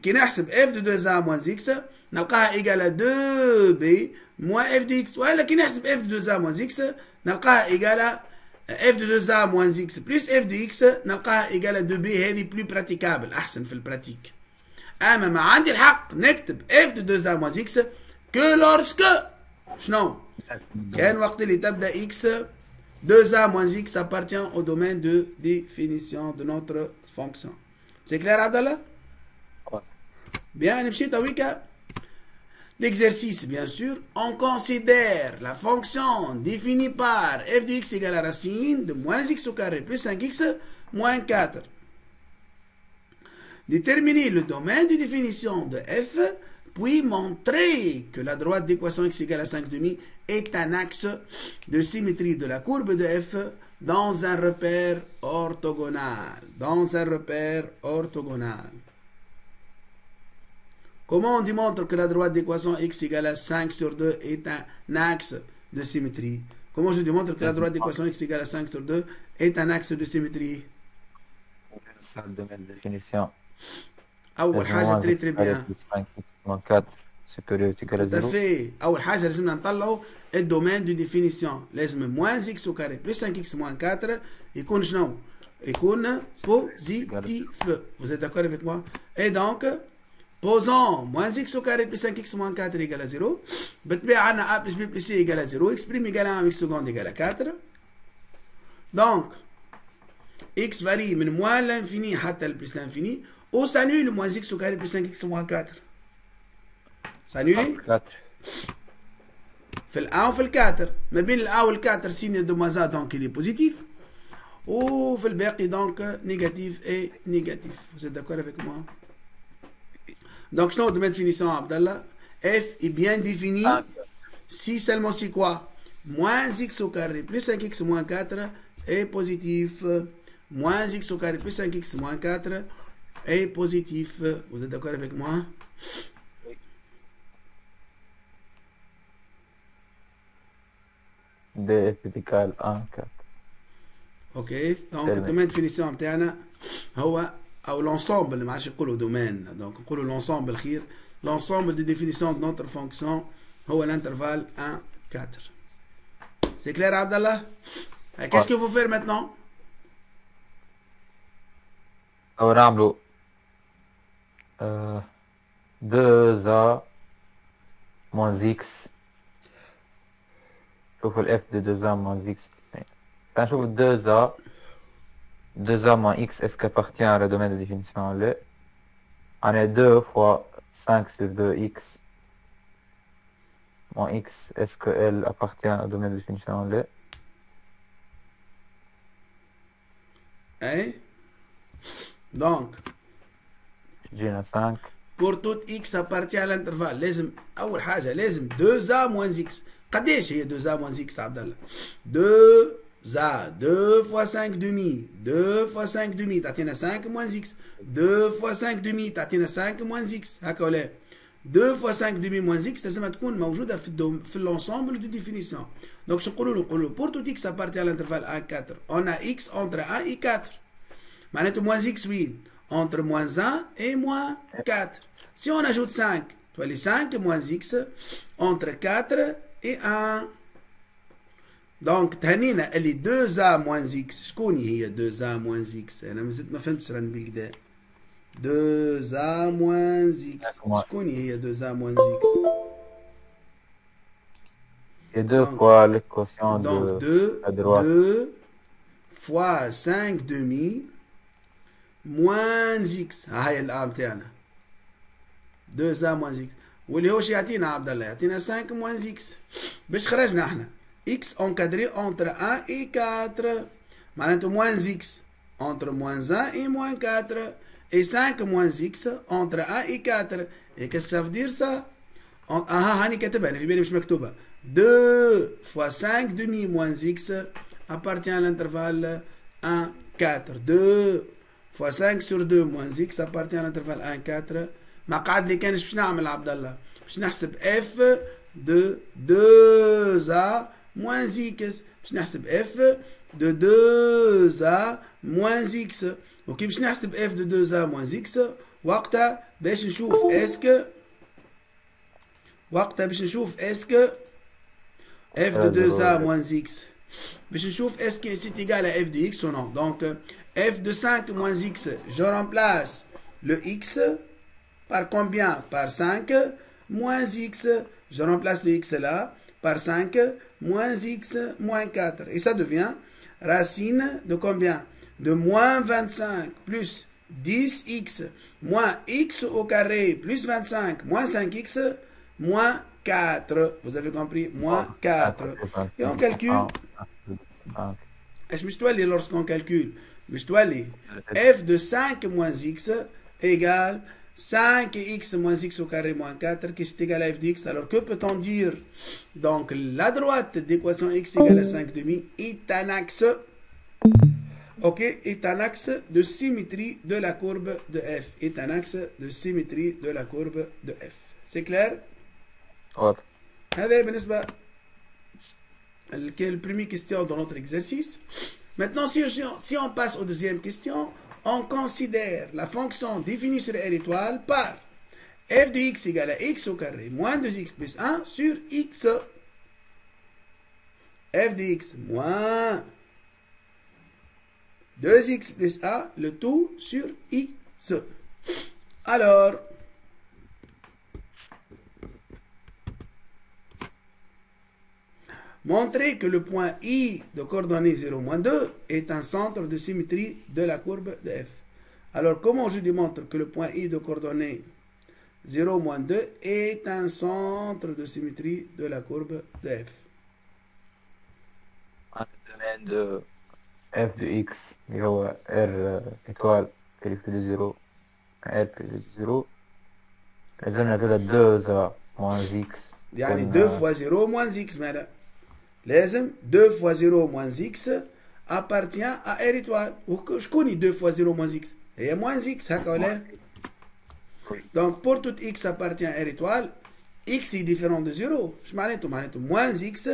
كي نحسب f de 2a moins x نلقاها égale à 2b moins f de x. ولا كي نحسب f de 2a moins x نلقاها إيجالة f de 2a moins x plus f de x نلقاها إيجالة 2b. هذه plus praticable أحسن في البراتيك. أما ما عندي الحق نكتب f de 2a moins x que lorsque شنو؟ كان وقت اللي تبدا x 2a moins x appartient au domaine de définition de notre fonction. C'est clair Abdallah? Bien, نمشي تويكا. L'exercice, bien sûr, on considère la fonction définie par f de x égale à racine de moins x au carré plus 5x moins 4. Déterminer le domaine de définition de f, puis montrer que la droite d'équation x égale à 5 demi est un axe de symétrie de la courbe de f dans un repère orthogonal. Dans un repère orthogonal. Comment on démontre que la droite d'équation x égale à 5 sur 2 est un axe de symétrie? Comment je démontre que la droite d'équation x égale à 5 sur 2 est un axe de symétrie? C'est le domaine de définition. أول حاجة très bien. 4 supérieur ou égal à 0. Tout à fait. أول حاجة لازمنا نطلعوا الدومين دو ديفينيسيون. لازم moins x au carré plus 5x moins 4 يكون شنو؟ يكون positif. Vous êtes d'accord avec moi? Et donc posons moins x au carré plus 5x moins 4 égale à 0. بالطبيعة عندنا a plus b plus c égale à 0. x prime égale à 1 x seconde égale à 4. Donc x varie من moins l'infini حتى plus l'infini. Où s'annule moins x au carré plus 5x moins 4. s'annule في ال 1 وفي ال 4. ما بين ال 1 وال 4 signe de moins a donc il est positif. وفي الباقي donc négatif et négatif. Vous êtes d'accord avec moi? Donc شنو domaine de définition Abdallah? f est bien défini si seulement si quoi? Moins x au carré plus 5x moins 4 est positif. Moins x au carré plus 5x moins 4 est positif. Vous êtes d'accord avec moi? df égale 1 4. Ok, donc le domaine de définition بتاعنا هو او l'ensemble ما عادش نقولوا domaine, donc نقولوا l'ensemble الخير. L'ensemble de définition de notre fonction هو l'intervalle 1 4. C'est clair Abdallah? Qu'est-ce qu'il faut faire maintenant? On va نعملوا 2a moins x. شوفوا ال f de 2a moins x. نشوف 2a moins x, est-ce qu'appartient à le domaine de définition? Là, on a 2 fois 5 sur 2x moins x, est-ce qu'elle appartient au domaine de définition? Là, hein? Donc j'ai 5. pour tout x appartient à l'intervalle لازم أول حاجة لازم 2a moins x. قديش هي 2a moins x عبد الله؟ 2a 2 fois 5 demi 2 fois 5 demi تعطينا 5 moins x 2 fois 5 demi تعطينا 5 moins x هكا ولا 2 fois 5 demi moins x لازم تكون موجودة في l'ensemble de définition. Donc شو نقولوا pour tout x appartient à l'intervalle 1 4 on a x entre 1 et 4 معناته moins x oui entre moins 1 et moins 4. Si on ajoute 5 تولي 5 moins x entre 4 et 1. Donc تهنينا اللي 2a moins x. شكون هي 2a moins x؟ انا مازلت ما فهمتش راني بالكدا. 2a moins x شكون هي 2a moins x؟ Et 2 fois l'équation donc de la droite. 2 fois 5 demi moins x. هاي الآن تاعنا 2a moins x. واللي هو شو يعطينا عبد الله؟ يعطينا 5 moins x. باش خرجنا احنا x encadré entre 1 et 4. معناته moins x entre moins 1 et moins 4. Et 5 moins x entre 1 et 4. Et qu'est-ce que ça veut dire ça? هاني كاتبها انا في بالي مش مكتوبة. 2 fois 5 demi moins x appartient à l'intervalle 1 4. 2 fois 5 sur 2 moins x appartient à l'intervalle 1 4. ما قعد لي كانش باش نعمل عبد الله باش نحسب f de 2a moins x. باش نحسب f de 2a moins x. وكي باش نحسب f de 2a moins x وقتها باش نشوف اسكو f de 2a moins x. Mais je trouve est-ce que c'est égal à f de x ou non. Donc, f de 5 moins x, je remplace le x par combien? Par 5 moins x. Je remplace le x là par 5 moins x moins 4. Et ça devient racine de combien? De moins 25 plus 10x moins x au carré plus 25 moins 5x moins 4. Vous avez compris? Moins 4. Et on calcule. Je me suis allé lorsqu'on calcule. Je me suis allé. F de 5 moins x égale 5x moins x au carré moins 4 qui est égal à f de x. Alors que peut-on dire? Donc la droite d'équation x égale à 5 demi est un axe. Ok, est un axe de symétrie de la courbe de f. Est un axe de symétrie de la courbe de f. C'est clair? Ouais. هذا بالنسبة le premier question dans notre exercice. Maintenant, si on passe aux deuxième question, on considère la fonction définie sur R étoile par f de x égale à x au carré moins 2x plus 1 sur x. F de x moins 2x plus 1, le tout sur x. Alors, montrer que le point I de coordonnées 0, moins 2 est un centre de symétrie de la courbe de f. Alors, comment je démontre que le point I de coordonnées 0, moins 2 est un centre de symétrie de la courbe de f? Un domaine de f de x اللي هو r étoile périphérique de 0 r périphérique de 0 لازم نزيد 2 moins x يعني 2 fois 0 moins x ماذا؟ لازم 2 fois 0 moins x appartient à R étoile. وشكون 2 fois 0 moins x؟ هي moins x هكا ولا؟ Donc pour tout x appartient à R étoile, x est différent de 0. Je معناته moins x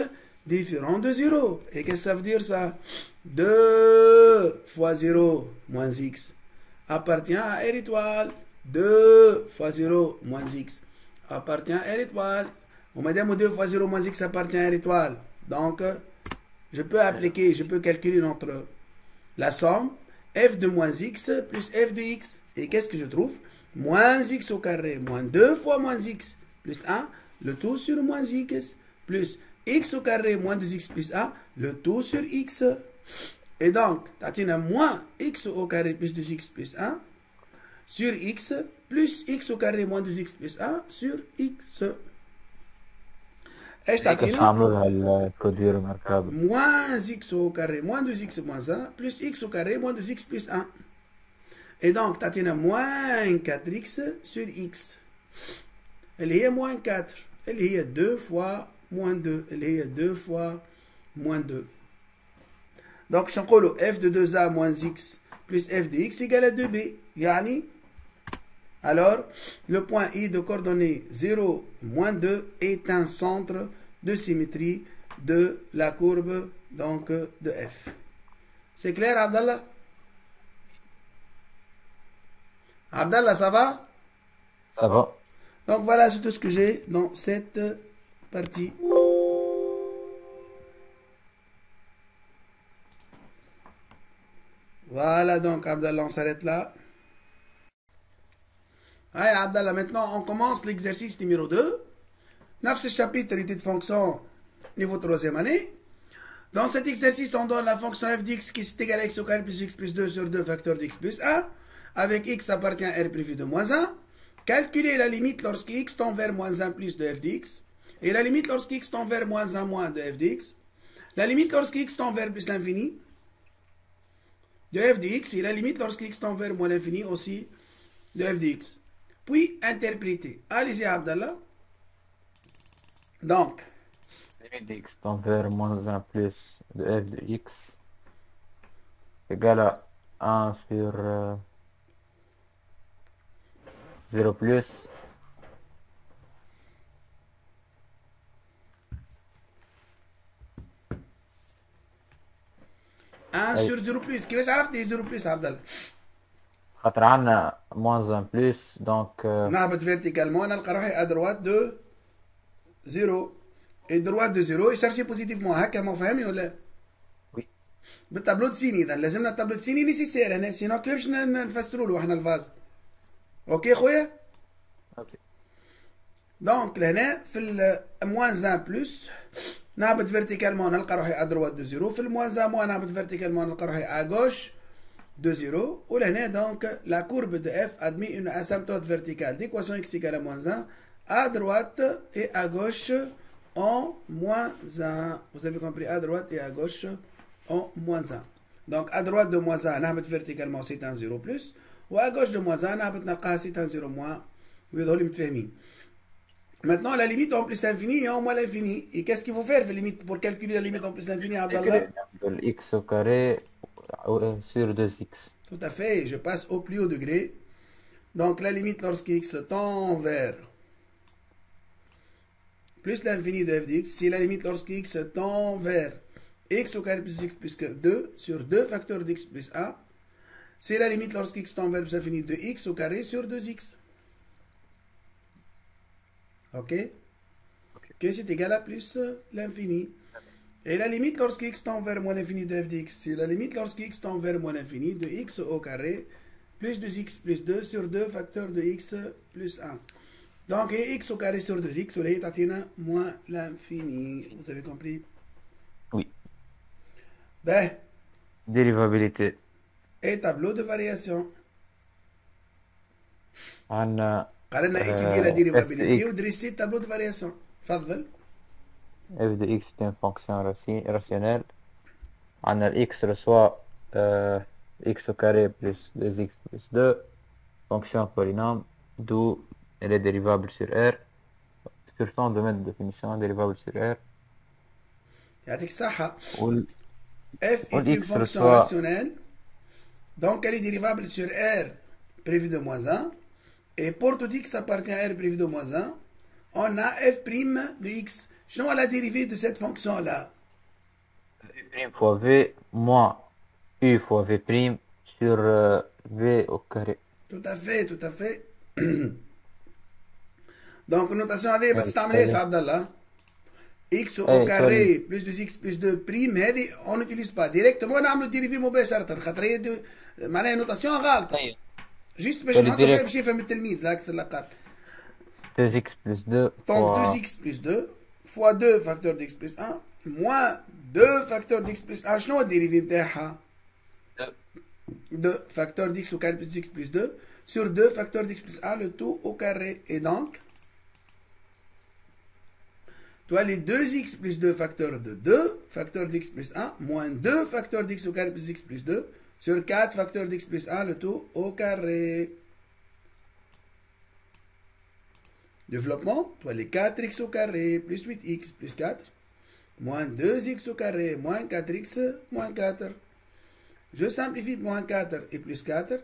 différent de 0. Et qu'est-ce que ça veut dire ça? 2 fois 0 moins x appartient à R étoile. 2 fois 0 moins x appartient à R étoile. Ou madame 2 fois 0 moins x appartient à R étoile. Donc, je peux appliquer, je peux calculer notre la somme f de moins x plus f de x. Et qu'est-ce que je trouve? Moins x au carré moins 2 fois moins x plus 1, le tout sur moins x, plus x au carré moins 2x plus 1, le tout sur x. Et donc, tu as moins x au carré plus 2x plus 1 sur x, plus x au carré moins 2x plus 1 sur x. ايش تعطينا؟ moins x au carré moins 2x moins 1 plus x au carré moins 2x plus 1. Et donc, تعطينا moins 4x sur x. اللي هي moins 4. اللي هي 2 fois moins 2. اللي هي 2 fois moins 2. Donc, je نقولوا f de 2a moins x plus f de x égale à 2b. يعني, alors, le point I de coordonnées 0, moins 2 est un centre de symétrie de la courbe donc, de f. C'est clair, Abdallah? Abdallah, ça va? Ça va. Donc voilà, c'est tout ce que j'ai dans cette partie. Voilà, donc Abdallah, on s'arrête là. Allez, Abdallah, maintenant on commence l'exercice numéro 2. Dans ce chapitre étude fonction niveau 3e année. Dans cet exercice, on donne la fonction f de x qui est égale à x au carré plus x plus 2 sur 2 facteur de x plus 1. Avec x appartient à r privé de moins 1. Calculer la limite lorsque x tend vers moins 1 plus de f de x. Et la limite lorsque x tend vers moins 1 moins de f de x. La limite lorsque x tend vers plus l'infini de f de x. Et la limite lorsque x tend vers moins l'infini aussi de f de x. Puis interpréter. Allez-y, Abdallah. Donc, limite de x tend vers moins 1 plus de f de x égale à 1 sur 0 plus 1 sur 0 plus. كيفاش عرفت 0 plus عبد الله؟ خاطر عندنا moins 1 plus donc نهبط فيرتيكالمون نلقى روحي ادروات دو 0. et droite de 0 يشارجي بوزيتيفمون هكا ما فهمني ولا؟ وي. بالتابلو دو سيني اذا لازمنا التابلو دو سيني نيسيسير هنا سينو كيفاش نفسروا له احنا الفاز. اوكي خويا؟ اوكي. دونك لهنا في الموان 1 بلس نهبط فيرتيكالمون نلقى روحي ا دروات دو 0 في الموان 1 موان نهبط فيرتيكالمون نلقى روحي ا غوش de 0 ولهنا donc la courbe de f admet une asymptote verticale d'équation x égale à moins 1 à droite et à gauche en moins 1. Vous avez compris, à droite et à gauche en moins 1. Donc à droite de moins 1 نهبط verticalement c'est un 0 plus ou à gauche de moins 1 نهبط نلقاها c'est un 0 moins. ويظهروا متفاهمين. Maintenant la limite en plus l'infini et en moins l'infini. Et qu'est-ce qu'il faut faire pour calculer la limite en plus l'infini, Abdallah? X au carré sur 2x. Tout à fait, je passe au plus haut degré. Donc la limite lorsque x tend vers plus l'infini de f de x, c'est la limite lorsque x tend vers x au carré plus x plus 2 sur 2 facteurs d'x plus 1. C'est la limite lorsque x tend vers plus l'infini de x au carré sur 2x. Ok? Que c'est égal à plus l'infini. Et la limite lorsque x tend vers moins l'infini de f de x, c'est la limite lorsque x tend vers moins l'infini de x au carré plus 2x plus 2 sur 2 facteurs de x plus 1. Donc x au carré sur 2x, vous voyez, tatina moins l'infini. Vous avez compris? Oui. Ben. Dérivabilité. Et tableau de variation. On a étudié la dérivabilité ou dresser le tableau de variation. Fadl. f de x est une fonction rationnelle. On a x reçoit x au carré plus 2x plus 2, fonction polynôme, d'où elle est dérivable sur R. Sur son domaine de définition, dérivable sur R. يعطيك الصحة. F est une fonction rationnelle, donc elle est dérivable sur R prévu de moins 1, et pour tout x appartient à R prévu de moins 1, on a f' de x. شنو la dérivée de cette fonction-là? U' fois v moins u fois v' sur v au carré. Tout à fait, tout à fait. Donc notation هذه بتستعمل ايش عبد الله؟ x au carré plus 2x plus 2 prime هذه on n'utilise pas directement نعملوا الديريفي مباشرة خاطر هي معناها نوتاسيون غلطة. جيست باش نحطوا فيها باش يفهم التلميذ لا أكثر لا أقل. 2x plus 2 donc 2x plus 2 fois 2 facteur d'x plus 1 moins 2 facteur d'x plus 1 شنو الديريفي نتاعها؟ 2 facteur d'x au carré plus x plus 2 sur 2 facteur d'x plus 1 le tout au carré. Et donc tu as les 2x plus 2 facteur de 2 facteur d'x plus 1 moins 2 facteur d'x au carré plus x plus 2 sur 4 facteur d'x plus 1 le tout au carré. Développement, tu as les 4x au carré plus 8x plus 4 moins 2x au carré moins 4x moins 4. Je simplifie moins 4 et plus 4.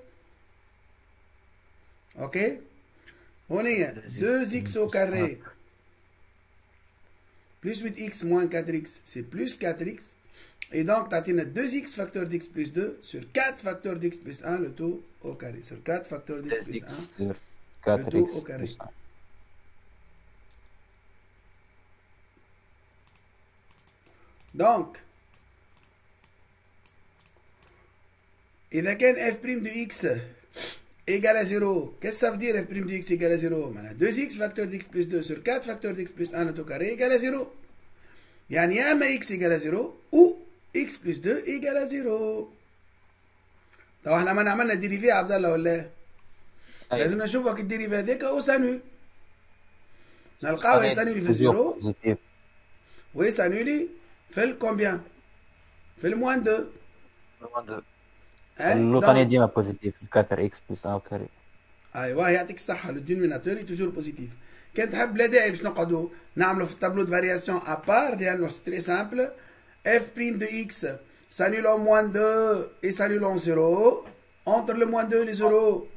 Ok? On est 2x au carré plus 8x moins 4x, c'est plus 4x. Et donc, tu as 2x facteur d'x plus 2 sur 4 facteur d'x plus 1, le tout au carré. Sur 4 facteur d'x plus 1, le tout au carré. Donc, إذا كان f' de x égale à 0, qu'est-ce que ça veut dire f' de x égale à 0? 2x facteur d'x plus 2 sur 4 facteur d'x plus 1 le tout carré égale à 0. يعني يا اما x égale à 0 ou x plus 2 égale à 0. طب احنا ما عملنا الديريفي يا عبد الله ولا لازم نشوفك الديريفي هذاك او سانول نلقاو يسانولي في الزيرو ويسانولي في الكومبيان في الموان 2. اللوطانية ديما بوزيتيف 4x plus 1 au carré. ايوا يعطيك الصحة لو دينوميناتور توجور بوزيتيف. كان تحب لا داعي باش نقعدوا نعملوا في التابلو دو فارياسيون ابار لانه سي تري سامبل. f' de x s'annule en moins 2 et s'annule en 0. Entre le moins 2 et les 0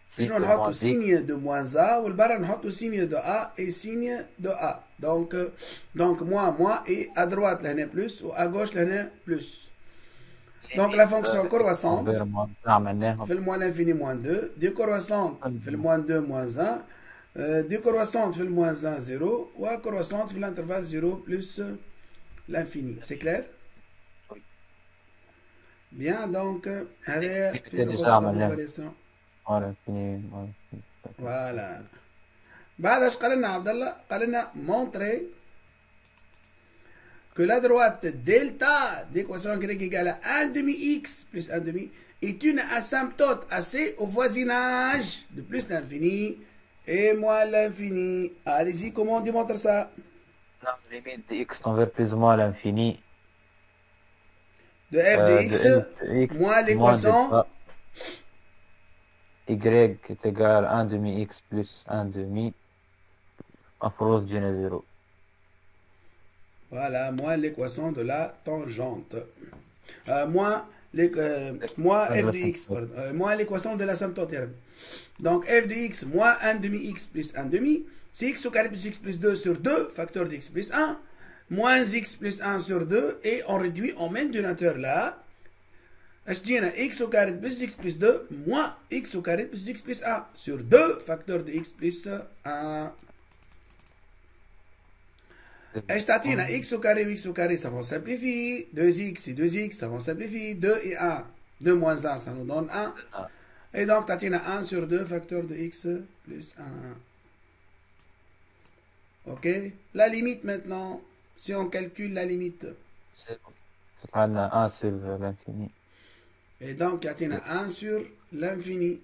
شنو نحطوا signe de moins a والبرا نحطوا signe de a et signe de a. Donc moins et à droite لهنا plus و à gauche لهنا plus. Donc la fonction croissante في le moins l'infini moins 2 décroissante في le moins 2 moins 1 décroissante في le moins 1 0 ou croissante في l'intervalle 0 plus l'infini. C'est clair? Bien, donc هذا في البسيطة بالفاريسيون. Voilà. بعد اش قال لنا عبد الله؟ قال لنا montrer que la droite delta d'équation grecque égale à 1 demi x plus 1 demi est une asymptote assez au voisinage de plus l'infini et moins l'infini. Allez-y, comment on démontre ça? La limite de x tend vers plus ou moins l'infini. De f de x moins l'équation y est égal à 1 demi x plus 1 demi en force de 0. Voilà, moins l'équation de la tangente. Moins f de x, moins l'équation de l'asymptote. Donc f de x moins 1 demi x plus 1 demi, c'est x au carré plus x plus 2 sur 2, facteur de x plus 1, moins x plus 1 sur 2, et on réduit, on met le dénominateur là. X au carré plus x plus 2, moins x au carré plus x plus 1 sur 2, facteur de x plus 1. X au carré, ça va simplifier. 2x et 2x, ça va simplifier. 2 et 1, 2 moins 1, ça nous donne 1. Et donc, tatina 1 sur 2, facteur de x plus 1. Ok? La limite maintenant, si on calcule la limite. C'est 1 sur l'infini. Et donc, tatina 1 sur l'infini.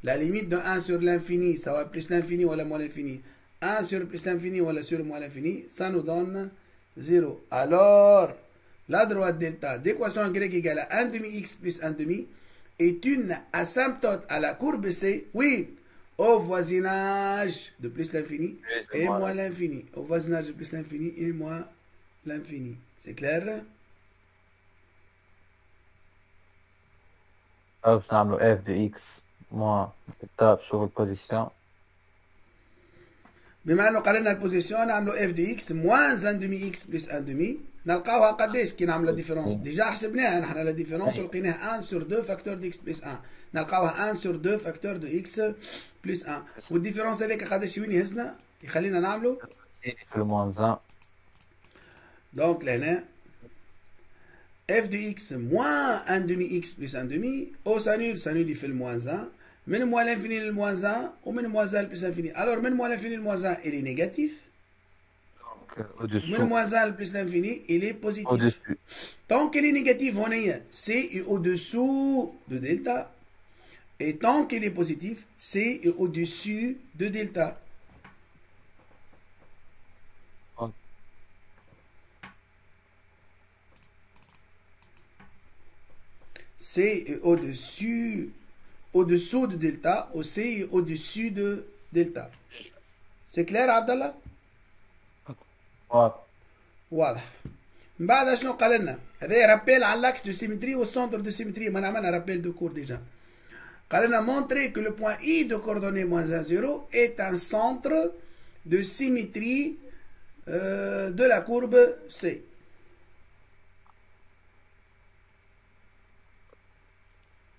La limite de 1 sur l'infini, ça va plus l'infini ou moins l'infini. 1 sur plus l'infini ou sur moins l'infini, ça nous donne 0. Alors, la droite delta d'équation grecque égale à 1 demi x plus 1 demi est une asymptote à la courbe C, oui, au voisinage de plus l'infini et moins l'infini. Au voisinage de plus l'infini et moins l'infini. C'est clair? Alors, f de x moins delta sur la position. بما انه قال لنا البوزيسيون نعملوا اف دي اكس موان 1 دمي اكس بلس 1 دمي نلقاوها قداش كي نعملوا ديفيرونس ديجا حسبناها نحن لا ديفيرونس ولقيناها 1 سور 2 فاكتور دي اكس بلس 1 نلقاوها 1 سور 2 فاكتور دو اكس بلس 1 والديفيرونس هذاك قداش وين يهزنا يخلينا نعملوا في الموان 1 دونك لهنا اف دي اكس موان 1 دمي اكس بلس 1 دمي او سانول في الموان 1 من moins l'infini le moins 1 ou من moins 1 le plus l'infini. Alors, من moins l'infini le moins 1, il est négatif. Au-dessus. من moins 1 le plus l'infini, il est positif. Au-dessus. Tant qu'il est négatif, on est C est au-dessous de delta. Et tant qu'il est positif, C est au-dessus de delta. C est au-dessous de delta, au C est au-dessus de delta. C'est clair, Abdallah? واضح. من بعد شنو قال لنا؟ هذا رابيل على l'axe de symétrie au centre de symétrie. ما عملنا رابيل de cours déjà. قال لنا montrer que le point I de coordonnées moins 1, 0 est un centre de symétrie de la courbe C.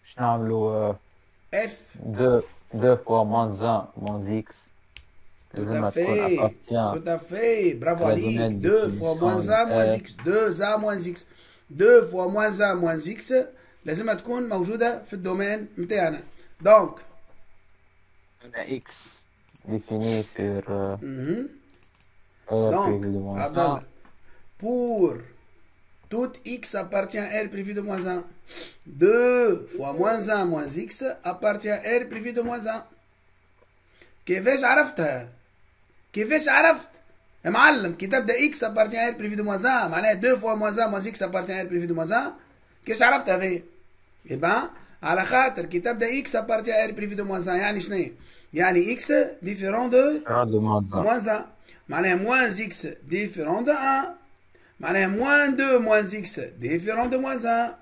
Je n'ai F. 2 fois moins 1 moins x. Tout à fait. Tout à fait. Bravo Ali. 2 fois moins 1 moins x. 2a moins x. 2 fois moins 1 moins x لازم تكون موجودة في الدومين متاعنا. Donc. On a x défini sur Donc, pour tout x appartient à R privé de moins 1. 2 fois moins 1 moins x appartient à R privé de moins 1. كيفاش عرفتها؟ كيفاش عرفت؟ يا معلم كي تبدا x appartient à R privé de moins 1 معناها 2 fois moins 1 moins x appartient à R privé de moins 1 كيفاش عرفت هذا؟ يبقى على خاطر كي تبدا x appartient à R privé de moins 1 يعني شنو؟ يعني x différent de moins 1 معناها moins x différent de 1 معناها moins 2 moins x différent de moins 1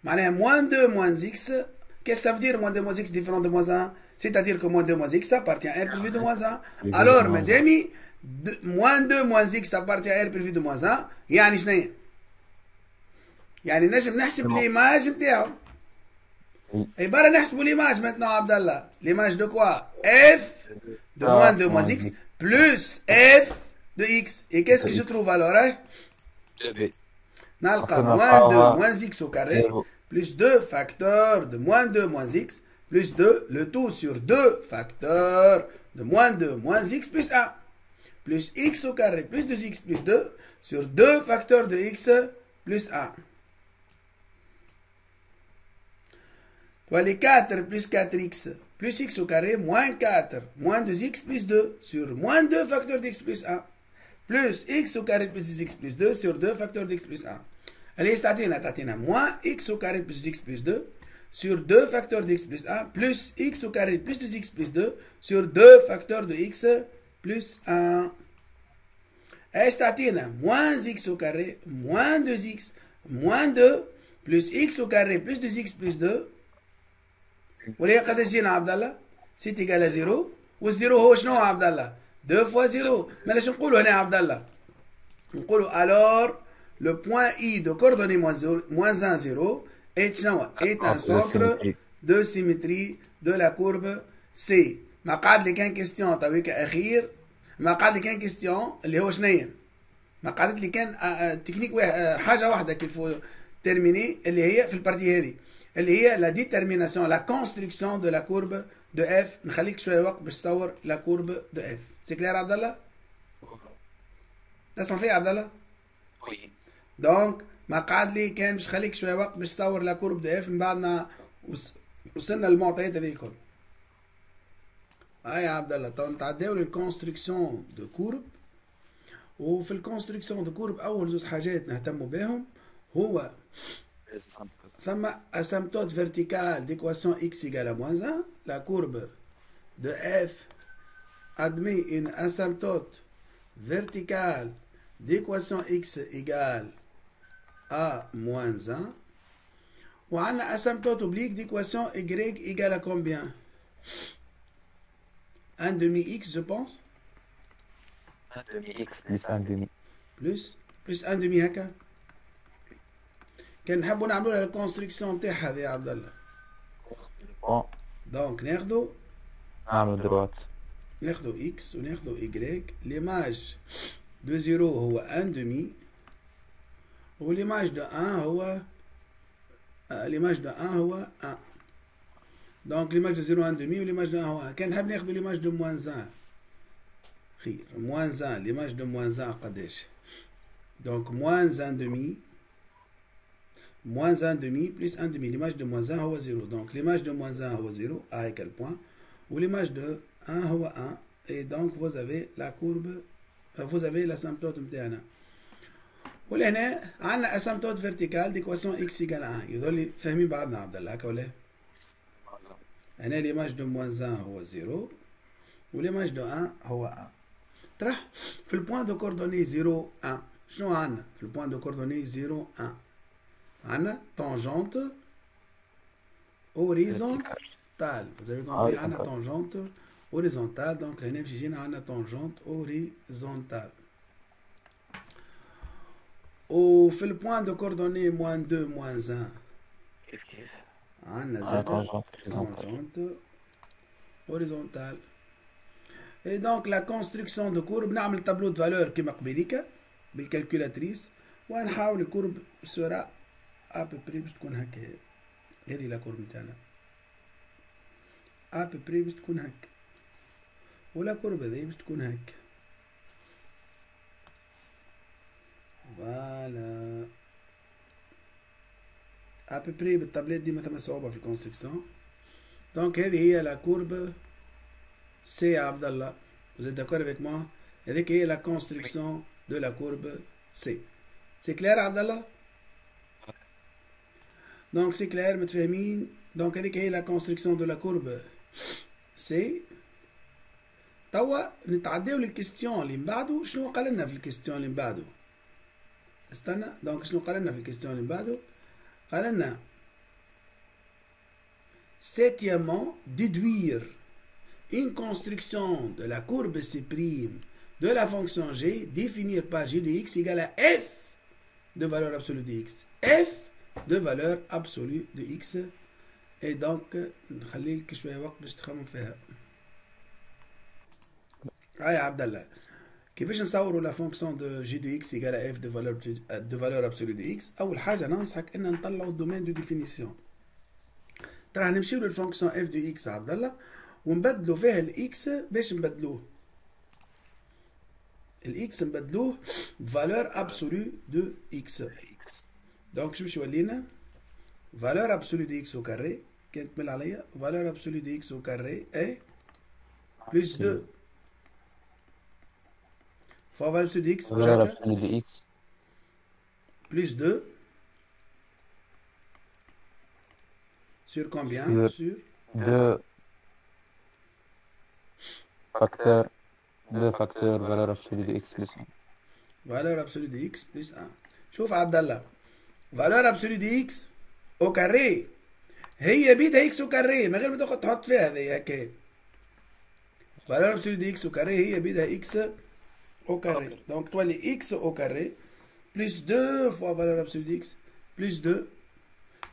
معناها moins 2 moins x qu'est-ce que ça veut dire moins 2 moins x différent de moins 1 c'est-à-dire que moins 2 moins x appartient à R privé de moins 1 alors madame moins 2 moins x appartient à R privé de moins 1 يعني شنو يعني نجم نحسب ليماج نتاعو Oui. Et bah, on l'image maintenant, Abdallah. L'image de quoi? F de moins 2 moins x plus f de x. Et qu'est-ce que je trouve alors, hein? Nalqa, moins 2 moins x au carré, plus 2 facteurs de moins 2 moins x, plus 2, le tout sur 2 facteurs de moins 2 moins x plus 1. Plus x au carré plus 2x plus 2 sur 2 facteurs de x plus 1. Voilà les 4 plus 4x plus x au carré moins 4 moins 2x plus 2 sur moins 2 facteurs d'x plus 1. Plus x au carré plus 2x plus 2 sur 2 facteurs d'x plus 1. Allez, تعطينا moins x au carré plus x plus 2 sur 2 facteurs de x plus 1 plus x au carré plus 2x plus 2 sur 2 facteurs de x plus 1. ايش تعطينا moins x au carré moins 2x moins 2 plus x au carré plus 2x plus 2 ولا قداش جينا عبد الله؟ سي تيغال 0 والزيرو هو شنو عبد الله؟ 2 fois 0. مالاش نقولوا هنا عبد الله؟ نقولوا alors le point I de coordonnée moins 1, 0 est un centre de symétrie de la courbe C. ما قعد لي كان كيستيون تويك اخير، ما قعد لي كان كيستيون اللي هو شنيا؟ ما قعدت لي كان تكنيك حاجه واحده كيل فو تيرميني اللي هي في البارتي هذه اللي هي لا ديترميناسيون لا كونستركسيون دو لا كورب دو اف. نخليك شويه وقت باش تصور لا كورب دو اف. سي كلير عبد الله؟ تسمع فيا عبد الله؟ وي. دونك ما قعد لي كان باش خليك شويه وقت باش تصور لا كورب دو اف من بعد ما وصلنا للمعطيات هذه الكل. يا عبد الله تو نتعداو للكونستركسيون دو كورب. وفي الكونستركسيون دو كورب اول زوج حاجات نهتموا بهم هو ثم asymptote verticale d'équation x égale à moins 1. La courbe de f admet une asymptote verticale d'équation x égale à moins 1. وعندنا asymptote oblique d'équation y égale à combien? 1 demi x je pense. 1 demi x plus 1 demi. plus 1 demi هكا. كان نحبوا نعملوا لها الكونستركسيون نتاعها هذه يا عبد الله. دونك ناخذوا اكس وناخذوا ايكغيك. ليماج دو 0 هو 1 دمي وليماج دو 1 هو ليماج دو 1 هو 1. دونك ليماج دو 0 1 دمي وليماج دو 1 هو 1. كان نحب ناخذوا ليماج دو موان 1 خير. موان 1 ليماج دو موان 1 قداش؟ دونك موان 1 دمي moins 1 demi plus 1 demi. L'image de moins 1 هو 0. Donc l'image de moins 1 هو 0 à quel point? Ou l'image de 1 هو 1. Et donc vous avez la courbe, vous avez l'asymptote متاعنا. ولهنا عندنا asymptote verticale d'équation x égale à 1. يظل فاهمين بعضنا عبد الله هكا ولا؟ هنا l'image de moins 1 هو 0 و l'image de 1 هو 1. طرح في البوان دو كوردوني 0 1 شنو عندنا؟ في البوان دو كوردوني 0 1 عندنا tangente horizontale. Vous avez compris? عندنا tangente horizontale. Donc هنا باش يجينا عندنا tangente horizontale. وفي البوان دو كوردوني moins 2 moins 1 كيف كيف عندنا tangente horizontale. Et donc la construction de courbe نعمل tableau de valeur كيما قبيليكا بالكالكولاتريس ونحاول الكورب سورا ابري باش تكون هكا. هذه لا كورب نتاعنا ابري باش تكون هكا ولا كورب هذه باش تكون هكا. فوالا ابري بالطابلات ديما ثم صعوبة في الكونستركسيون. دونك هذه هي لا كورب سي يا عبد الله. Vous êtes d'accord avec moi? هذيك هي لا كونستركسيون دو لا كورب سي. سي كلير عبد الله؟ دونك سي كلير متفاهمين؟ دونك هذيك هي لا كونستركسيون دو لا كورب سي. توا نتعداو للكيستيون اللي من بعدو. شنو قال لنا في الكيستيون اللي من بعدو؟ استنى. دونك شنو قال لنا في الكيستيون اللي من بعدو؟ قال لنا septièmement déduire une construction de la courbe C' de la fonction g définie par g de x égale à f de valeur absolue de x. F de valeur absolue de x اي دونك نخلي لك شويه وقت باش تخمم فيها. يا عبد الله، كيفاش نصوروا لا فونكسيون دو جي دو اكس ايكال اف دو فالور ابسولو دو اكس؟ اول حاجه ننصحك ان نطلعوا الدومين دو ديفينيسيون. ترى نمشيو للفونكسيون اف دو اكس عبد الله ونبدلوا فيها الاكس. باش نبدلوه الاكس نبدلوه بفالور ابسولو دو اكس. دونك شو باش يولينا؟ فالور ابسولو دو اكس او كاري كانت تمل عليا. فالور ابسولو دو اكس او كاري اي بلس 2 فوا فالور ابسولو دو اكس valeur absolue de x plus 2 sur combien? Sur 2 facteurs valeur absolue de x plus 1. valeur absolue de x plus 1. شوف عبد الله، valeur absolue de x au carré هي بيدها x au carré من غير ما تاخد تحط فيها هذه هكا. valeur absolue de x au carré هي بيدها x au carré. donc تولي x au carré plus 2 fois valeur absolue de x plus 2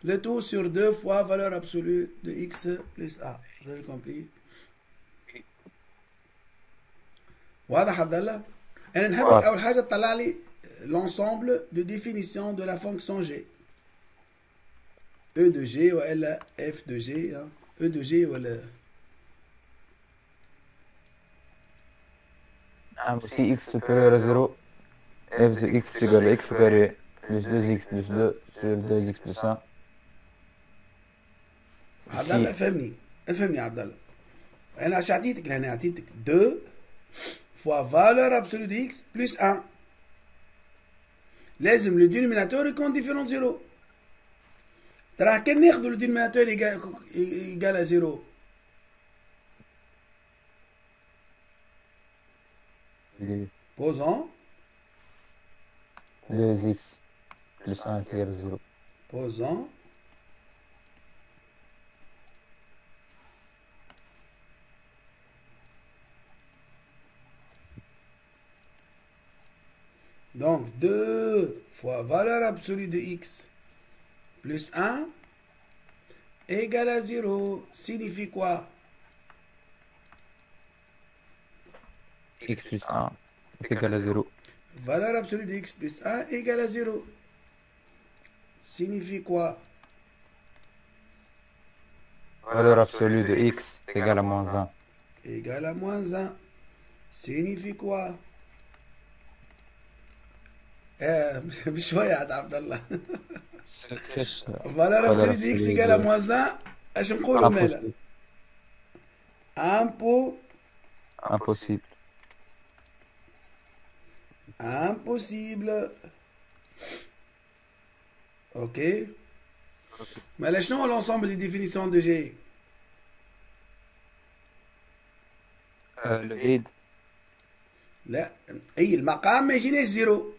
le tout sur 2 fois valeur absolue de x plus 1. vous avez compris؟ واضح عبد الله؟ انا نحب اول حاجه تطلع لي l'ensemble de définition de la fonction g. e de g والا f de g. e de g ولا نعم. si x supérieur à 0 f de x est égal à x au carré plus 2x plus 2 sur 2x plus 1. عبد الله افهمني افهمني عبد الله. انا عشان عطيتك لهنا عطيتك 2 fois valeur absolue de x plus 1. لازم le dénominateur يكون différent de 0. ترى كان ناخذ le dénominateur égal à 0 posons 2x plus 1 est égal à 0. posons donc 2 fois valeur absolue de x plus 1 égale à 0 signifie quoi? x plus 1 est égal à 0. valeur absolue de x plus 1 égale à 0 signifie quoi? Valeur absolue de x égale à moins 1. égale à moins 1 signifie quoi? بشوية عاد عبد الله. valeur absolue de x égale à moins 1 اش نقولوا مالا؟ Impossible. impossible. ok. مالا شنو هو l'ensemble des définitions de g؟ le vide. لا اي المقام ما يجيناش زيرو.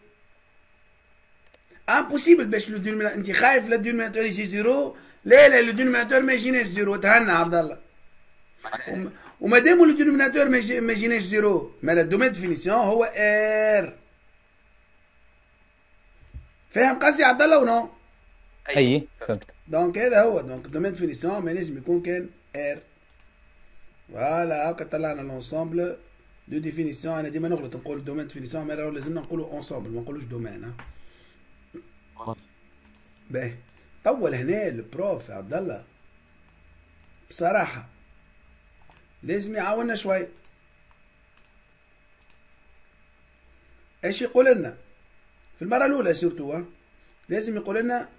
امبوسيبل باش لو دينوميناتور انت خايف لا دينوميناتور يجي زيرو. لا لو دينوميناتور ما يجيناش زيرو. تهنى عبد الله. وما دام لو دينوميناتور ما يجيناش زيرو مالا الدومين ديفينيسيون هو ار. فاهم قصدي عبد الله ونو؟ اي فهمت. دونك هذا هو دونك الدومين ديفينيسيون ما لازم يكون كان ار. فوالا هاكا طلعنا لونسومبل دو ديفينيسيون. انا ديما نغلط نقول دومين ديفينيسيون مي راهو لازمنا نقولوا اونسومبل ما نقولوش دومين. باهي طول هنا البروف عبد الله بصراحة لازم يعاوننا شوي. ايش يقول لنا في المرة الأولى سورتو؟ لازم يقول لنا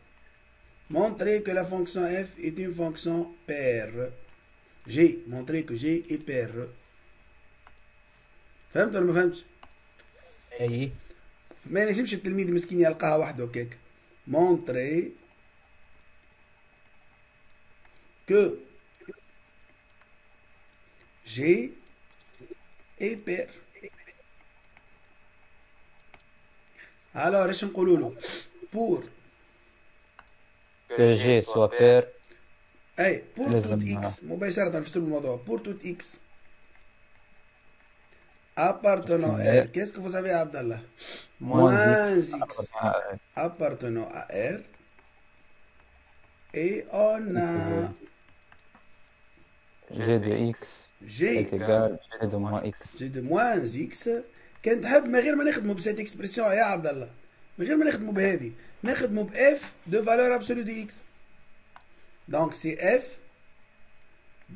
montrer que la fonction f est une fonction paire. g montrer que g est paire. فهمت ولا ما فهمتش؟ اي ما ينجمش التلميذ المسكين يلقاها وحده هكاك. montrer que g est paire. alors ايش نقولوا له؟ pour que g soit paire. اي pour لازم tout x مباشرة نفصل الموضوع. pour tout x appartenant à R. Qu'est-ce que vous avez Abdallah? Moins x appartenant à R. Et on a G de x G est égal G de moins x. G de moins x. كان تحب من غير ما نخدموا بسيت اكسبرسيون يا عبد الله، من غير ما نخدموا بهذه، نخدموا ب f de valeur absolue de x. Donc c'est f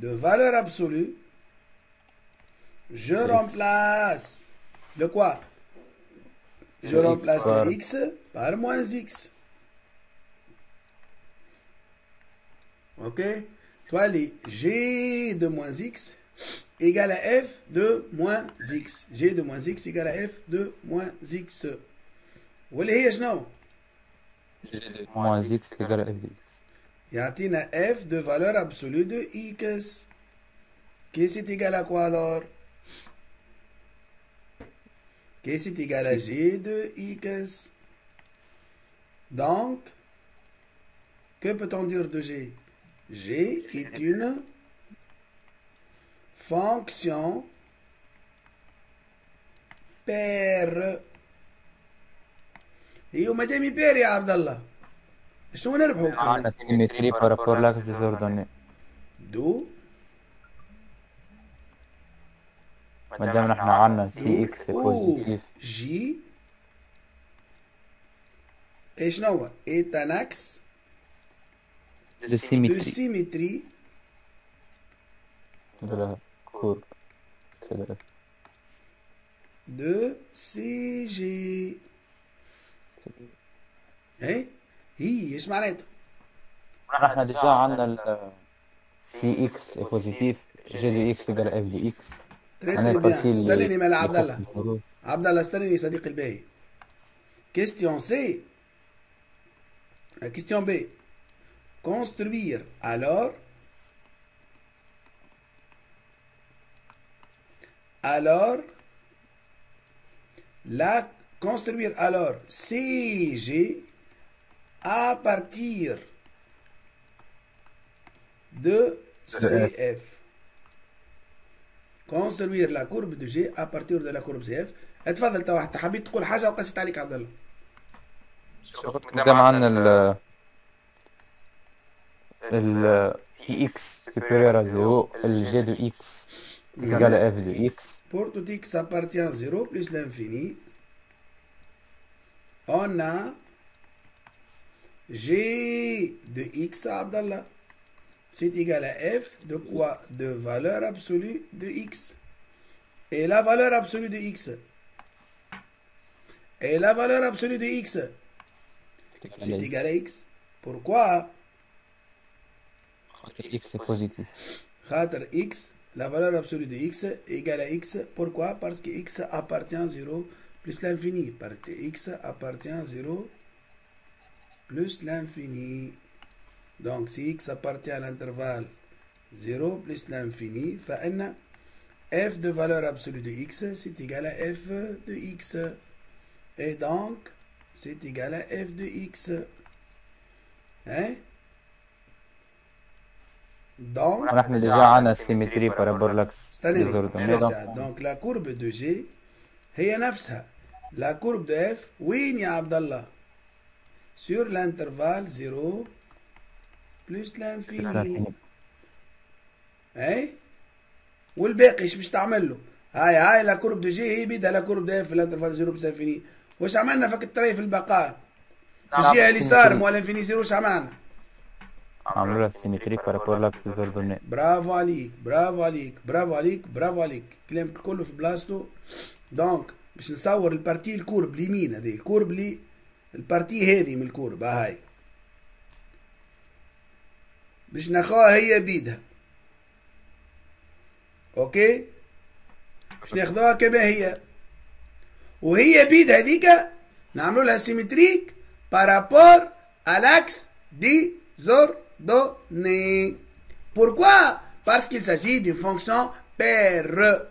de valeur absolue. Je remplace le quoi? Je remplace le x par moins x. Ok? Toi, les g de moins x égale à f de moins x. G de moins x égale à f de moins x. واللي هي شنو؟ G de moins x est égal à f de x. يعطينا f de valeur absolue de x. Qui c'est égal à quoi alors? Qui c'est égal à g de x. Donc, que peut-on dire de g? G est une fonction paire. هي مادامي بير يا عبد الله شنو نربحوا؟ عندنا symétrie par rapport à l'axe des ordonnées. دو مادام نحن عندنا سي اكس بوزيتيف جي ايش نوع؟ est un axe de de symétrie symétrie de la courbe. C'est le de CG. ايه هي ايش معناتها؟ نحن ديجا عندنا ال سي اكس بوزيتيف جي دو اكس égale اف دو اكس. تري تري بيان. استناني مال عبد الله. عبد الله استناني صديقي الباهي. Question C. Question B. Construire alors construire alors CG à partir de CF. Construire la courbe de G à partir de la courbe CF. اتفضل تو حتى حبيت تقول حاجه وقست عليك عبد الله. مادام عندنا ال تي اكس supérieur à 0 ال g de x égale à f de x. Pour tout x appartient à 0 plus l'infini, on a g de x à Abdallah. C'est égal à f de quoi? De valeur absolue de x. Et la valeur absolue de x. Et la valeur absolue de x. C'est égal à x. Pourquoi? X est positif. Khater x, la valeur absolue de x égale à x. Pourquoi? Parce que x appartient à 0 plus l'infini. Parce que x appartient à 0 plus l'infini. Donc si x appartient à l'intervalle 0 plus l'infini, f de valeur absolue de x c'est égal à f de x. Et donc c'est égal à f de x. Hein? Donc, نحن ديجا عندنا symétrie par rapport à l'axe des ordonnées. Donc la courbe de G هي نفسها la courbe de f وين يا عبد الله؟ sur l'intervalle 0 plus l'infini. اي والباقي ايش باش تعمل له؟ هاي لا كورب دو جي هي بيدها لا كورب دو اف في الانترفال 0 بلس انفيني. واش عملنا فك الطريف البقاء؟ في الجهه اليسار مو الانفيني 0 واش عملنا؟ عملوا لها symétrie par rapport à l'axe des ordonnées. برافو عليك برافو عليك برافو عليك برافو عليك، كلامك كله في بلاصتو. دونك باش نصور البارتي الكورب اليمين هذه الكورب اللي البارتي هذه من الكورب هاي باش ناخوها هي بيدها. اوكي باش ناخذوها كما هي وهي بيد هذيك نعملوا لها سيمتريك بارابور à l'axe des ordonnées. Pourquoi? Parce qu'il s'agit d'une fonction paire.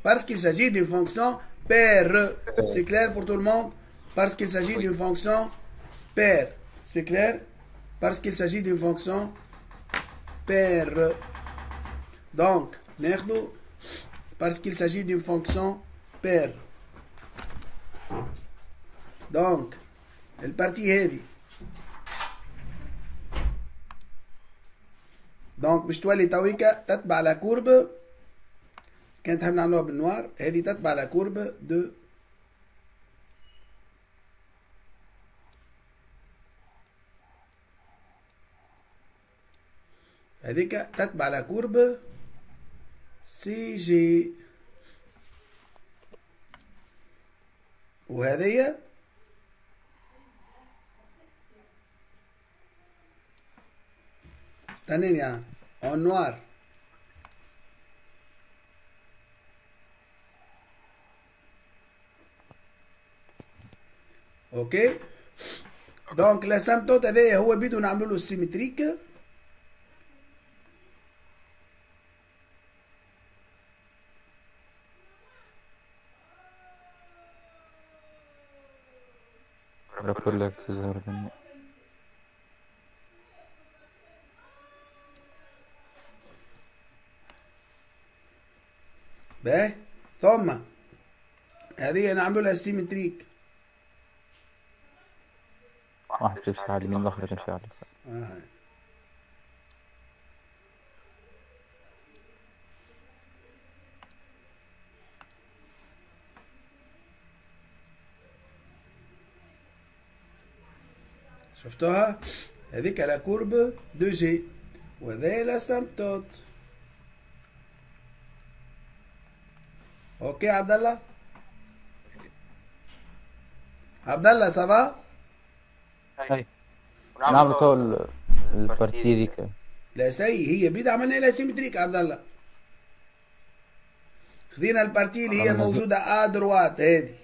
Parce qu'il s'agit d'une fonction paire. C'est clair pour tout le monde? Parce qu'il s'agit d'une fonction paire. C'est clair? Parce qu'il s'agit d'une fonction paire. Donc ناخذو parce qu'il s'agit d'une fonction paire. Donc البارتي هذه دونك باش تولي تويكا تتبع لا كورب. كانت تحب نعملوها بالنوار، هذه تتبع لا كورب دو. هذيك تتبع لا كورب سي جي. وهذه استنيني يعني اون نوار. اوكي دونك لاسامتوت هذايا هو بيدو نعملو له السيمتريك. بقول لك تظهر مني. باهي ثم هذه نعملو لها السيمتريك. واحد تمشي على اليمين واحدة تمشي على اليسار. شفتوها؟ هذيك لا كورب دو جي وهذا لا سامبتوت. اوكي عبد الله؟ عبد الله سافا؟ هاي نعمل تو البارتي ذيك. لا سي هي بيد عملنا لها سيمتريك عبد الله. خذينا البارتي اللي هي موجودة ادروات هذه.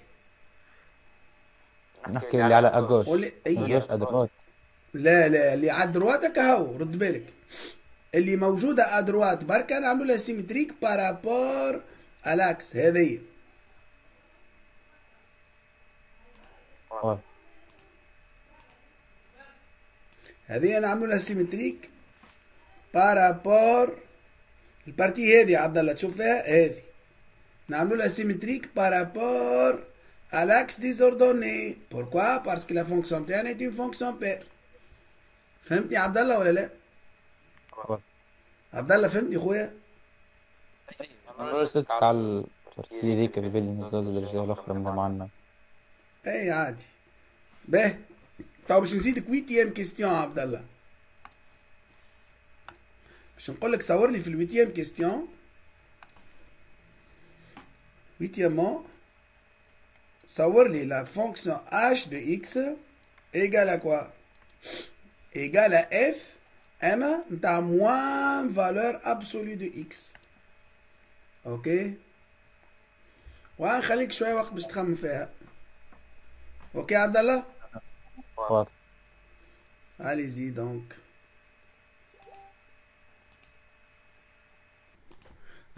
نحكي اللي على اجوش. اجوش ادروات. لا اللي على درواتك هاو رد بالك. اللي موجودة ادروات بركة نعملوا لها سيمتريك بارابور الاكس هذه. هذه نعملوا لها سيمتريك بارابور البارتي هذه يا عبد الله تشوف فيها هذه. نعملوا لها سيمتريك بارابور à l'axe désordonné. Pourquoi? Parce que la fonction Tn est une fonction paire. فهمتني عبد الله ولا لا؟ عبد الله فهمتني خويا؟ انا رسلت على الترتيب ذيك اللي بالي نزل الرجال الاخرى من معنا. اي عادي. باهي طب باش نزيدك 8 كيستيون عبد الله. باش نقول لك صور لي في ال 8 كيستيون. 8 صور لي la fonction h de x égale à quoi? Égale à f m نتاع moins valeur absolue de x. اوكي وهنخليك شويه وقت باش تخمم فيها. اوكي عبد الله؟ واضح. allez-y donc.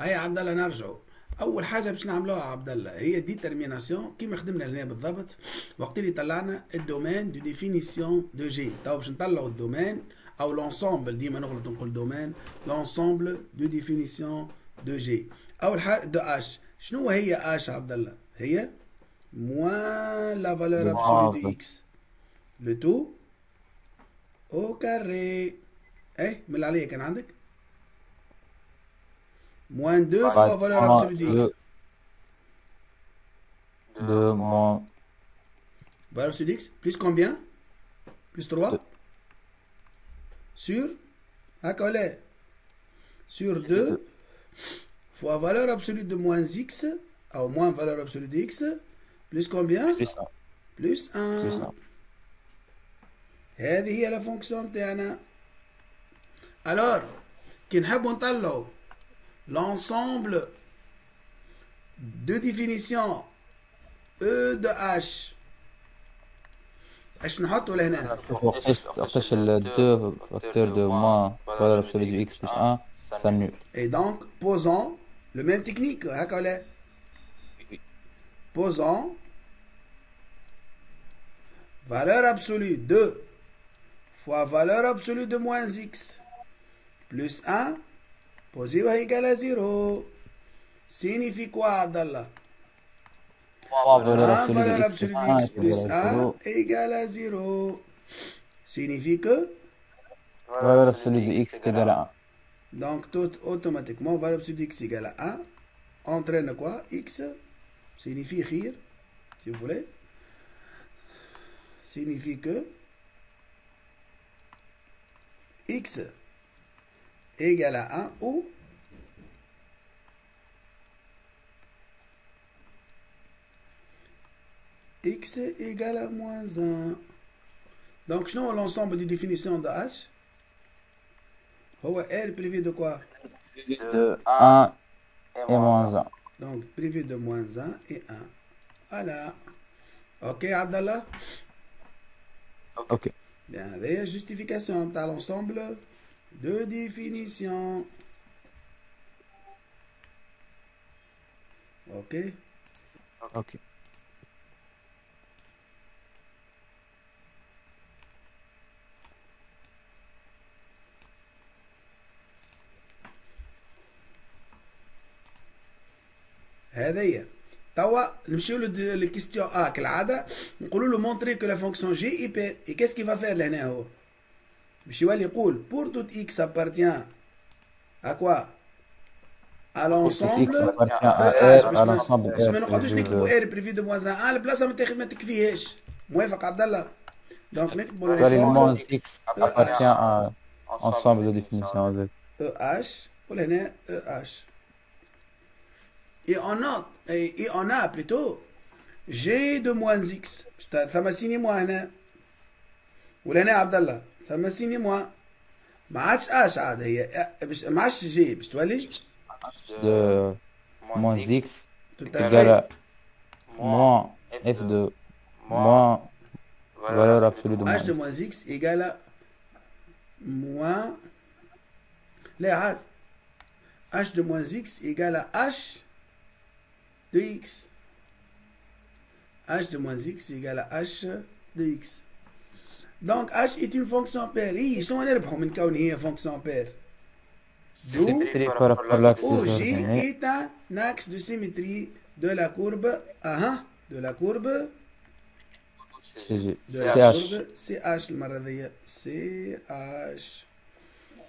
هيا عبد الله نرجعوا. اول حاجه باش نعملوها عبد الله هي ديترميناسيون كيما خدمنا هنا بالضبط وقت اللي طلعنا الدومين دو ديفينيسيون دو جي. تو باش نطلعوا الدومين او لونسومبل، ديما نغلط نقول دومين، لونسومبل دو ديفينيسيون دو جي. اول حاجه دو اش. شنو هي اش عبد الله؟ هي موان لا فالور ابسولو دو اكس لو تو او كاري. ايه من عليا كان عندك moins 2 fois valeur absolue de x. 2 moins valeur absolue de x plus combien? Plus 3 sur sur 2 fois valeur absolue de moins x ou moins valeur absolue de x plus combien? plus 1. plus 1. هذه هي لا فونكسيون تاعنا. alors كي نحبوا نطلعوا l'ensemble de définition E de H ايش نحطوا لهنا؟ وقتاش ال 2 facteur de moins valeur absolue de x plus 1 s'annule. Et donc posons le même technique هكا ولا؟ posons valeur absolue de fois valeur absolue de moins x plus 1 posé égale à 0 signifie quoi Abdallah? Valeur absolue de x plus 1 égale à 0 signifie que valeur absolue de x égale à Donc, tout automatiquement, valeur absolue de x égale à 1 entraîne quoi? X signifie rire, si vous voulez, signifie que x égale à 1 ou x égale à moins 1. Donc, je n'ai l'ensemble des définitions de h. R privé de quoi? De 1 et moins 1. Donc, privé de moins 1 et 1. Voilà. Ok, Abdallah? Ok. Bien, avec justification de l'ensemble de définitions. Ok. Ok. هذا هي. توا نمشيو للكيستيون ا كالعاده نقولوا له مونتري كو لا فونكسيون جي ايبر اي كيس كي فا فير لهنا هو باش يولي يقول بور توت اكس ابارتيان ا كوا ا لونسومبل باش ما نقعدوش نكتبوا ار بريفي دو موان 1 البلاصه ما تكفيهاش. موافق عبد الله؟ دونك نكتبوا لونسومبل x appartient à ensemble de définition avec EH ولهنا EH. Et on a plutôt G de moins X. ثم سيني موا هنا ولهنا عبد الله ثم سيني موا ما عادش اش عاد هي ما عادش جي باش تولي de moins x égale à moins f de moins valeur absolue de h de moins moins x égale à moins لا عاد h de moins x égale à h de x. h de moins x égale à h de x. Donc h est une fonction paire. إيه شلون نربحوا من كون هي fonction paire؟ symétrie par rapport à l'axe Où J désordonné. est un axe de symétrie de la courbe de la courbe CG. de la CH. courbe CH المرة ذي CH.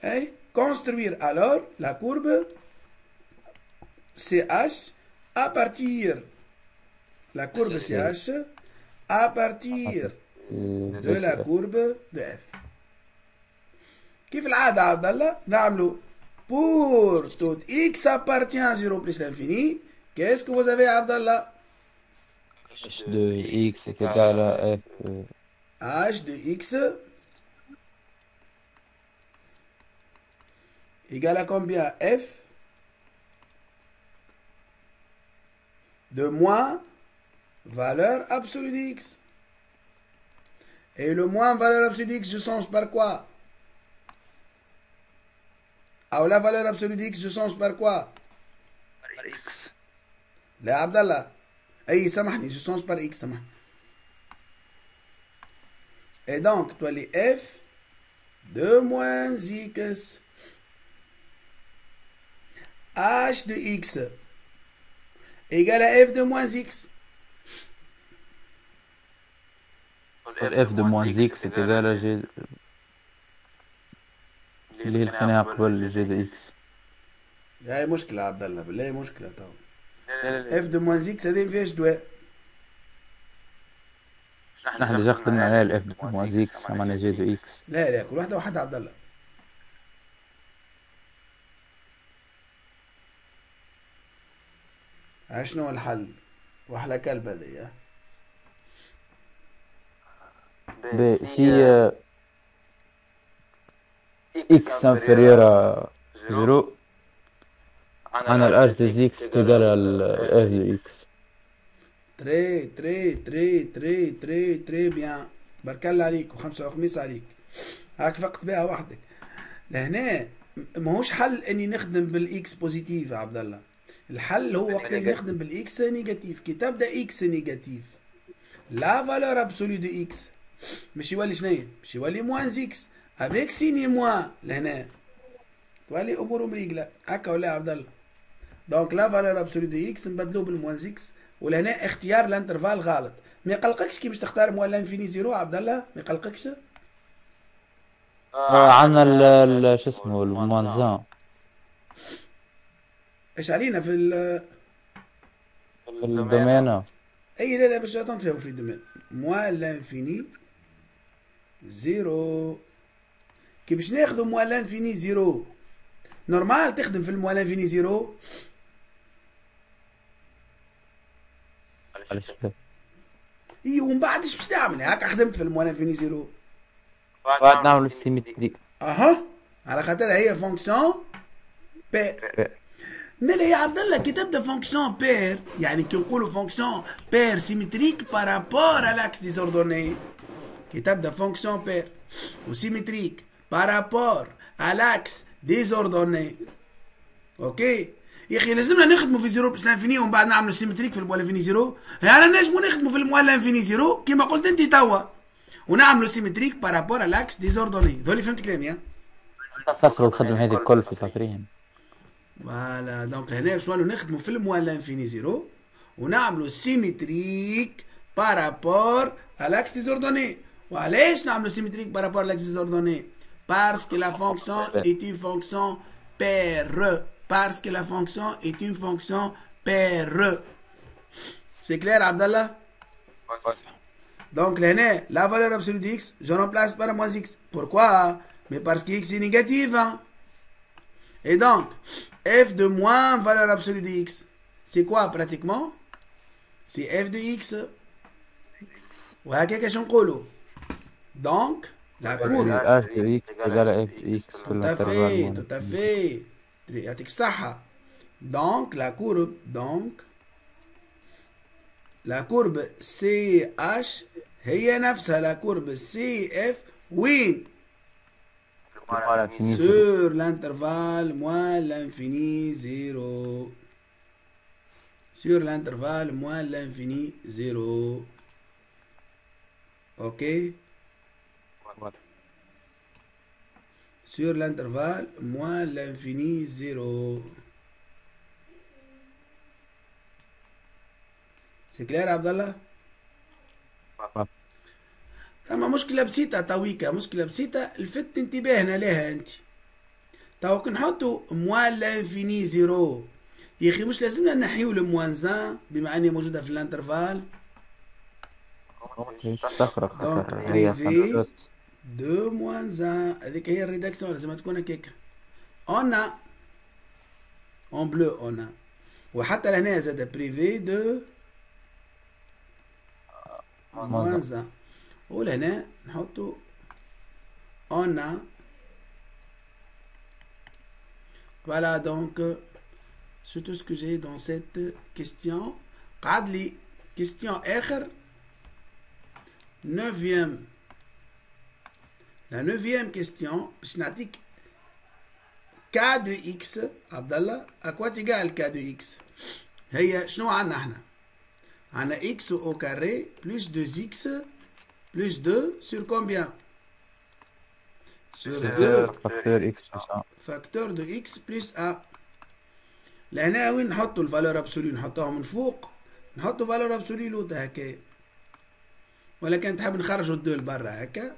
Et construire alors la courbe CH à partir la courbe CH à partir de la courbe de F. كيف العادة عبد الله نعملوا pour tout x appartient à 0 plus l'infini. Qu'est-ce que vous avez عبد الله؟ H de x est égal à f h de x égale à combien? F de moins valeur absolue de x. Et le moins valeur absolue de x, je change par quoi? Alors la valeur absolue de x, je change par quoi? Par X. لا عبد الله اي سامحني je change par x سامحني. Et donc toi les f de moins x h de x égale à f de moins x. f de moins x est égal à g اللي هي الخناقة قبل g de x. هاي مشكلة عبد الله بالله مشكلة تو. f de moins x هذه ما فيهاش دواء. نحن ديجا خدمنا على ال f de moins x عملنا g de x. لا كل واحدة وحدها عبد الله. شنو الحل؟ وحلة كلب هذه. B si x inférieur à 0 أنا ال h de x est égal à f de x. تري بيان. بارك الله عليك وخمسة وخميس عليك. هاك فقط بها وحدك. لهنا ماهوش حل اني نخدم بالاكس بوزيتيف يا عبد الله. الحل هو وقت اللي نخدم بالاكس نيجاتيف. كي تبدا اكس نيجاتيف لا فالور ابسولو دو اكس مش يولي شنيا؟ مش يولي موان اكس افيك سيني موان لهنا تولي امور مريقله هكا ولا يا عبد الله. دونك لا فالور ابسولو دو اكس نبدلوه بالموان اكس ولهنا اختيار الانترفال غلط. ما يقلقكش كي باش تختار موان لانفيني زيرو عبد الله؟ ما يقلقكش؟ عندنا شو اسمه الموانزان ايش علينا في الدومين. اي لا باش تنتهوا في الدومين. موال لانفيني زيرو. كي باش ناخذوا موال لانفيني زيرو نورمال تخدم في الموال لانفيني زيرو. اي ومن بعد ايش باش تعمل؟ هاكا خدمت في الموال لانفيني زيرو. بعد نعملوا السيمتري. اها على خاطرها هي فونكسيون بير. مالا يا عبد الله كي تبدا فونكسيون بير يعني كي نقولوا فونكسيون بير سيمتريك بارابور على لاكس ديزوردوني. كي تبدا فونكسيون بير وسيمتريك بارابور على لاكس ديزوردوني. اوكي يا اخي لازمنا نخدموا في زيرو بلس انفيني ومن بعد نعملوا سيمتريك في الموال انفيني زيرو. يعني نجموا نخدموا في الموال انفيني زيرو كيما قلت انت توا ونعملوا سيمتريك بارابور على لاكس ديزوردوني. ذولي فهمت كلامي ها؟ تصلوا الخدمة هذه الكل في سطرين. فوالا دونك هنا باش نولوا نخدموا في الموال انفيني زيرو ونعملوا سيمتريك بارابور على لاكس ديزوردوني. وعلاش نعملوا سيمتريك بارابور على لاكس ديزوردوني؟ parce que la fonction est une fonction paire. Parce que la fonction est une fonction paire. C'est clair Abdallah? Donc là, la valeur absolue de x, je remplace par moins x. Pourquoi? Mais parce que x est négatif. Hein? Et donc, f de moins valeur absolue de x, c'est quoi pratiquement? C'est f de x. وهكاك اش نقولوا. Donc, la courbe. h de x égale à f de x. Tout à fait, tout à fait. يعطيك الصحة. Donc, la courbe CH هي نفسها la courbe CF وين؟ sur l'intervalle moins l'infini 0. Sur l'intervalle moins l'infini 0. Ok? Sur l'intervalle moins l'infini 0. C'est clair Abdallah? ثم مشكلة بسيطة تويكا، مشكلة بسيطة لفت انتباهنا لها انت. تو كي نحطوا موال لانفيني زيرو يا اخي مش لازمنا نحيو الموان زان بما اني موجودة في الانترفال. دونك بريفي دو موان زان هذيك هي الريداكسيون لازم تكون هكاك. اون اون بلو اون وحتى لهنا زاد بريفي دو موان زان. ولهنا نحطو on a. Voilà donc c'est tout ce que j'ai dans cette question. قعد لي question آخر 9e. La 9e question باش نعطيك k de x عبدالله à quoi égale k de x. هي شنو عندنا احنا؟ عندنا x au carré plus 2x plus 2 sur combien? Sur 2 facteur x plus 1. Facteur de x plus 1. لهنا وين نحطوا الفالور ابسولي؟ نحطوها من فوق، نحطوا فالور ابسولي لوطا هكا، ولا كان تحب نخرجوا الدو لبرا هكا،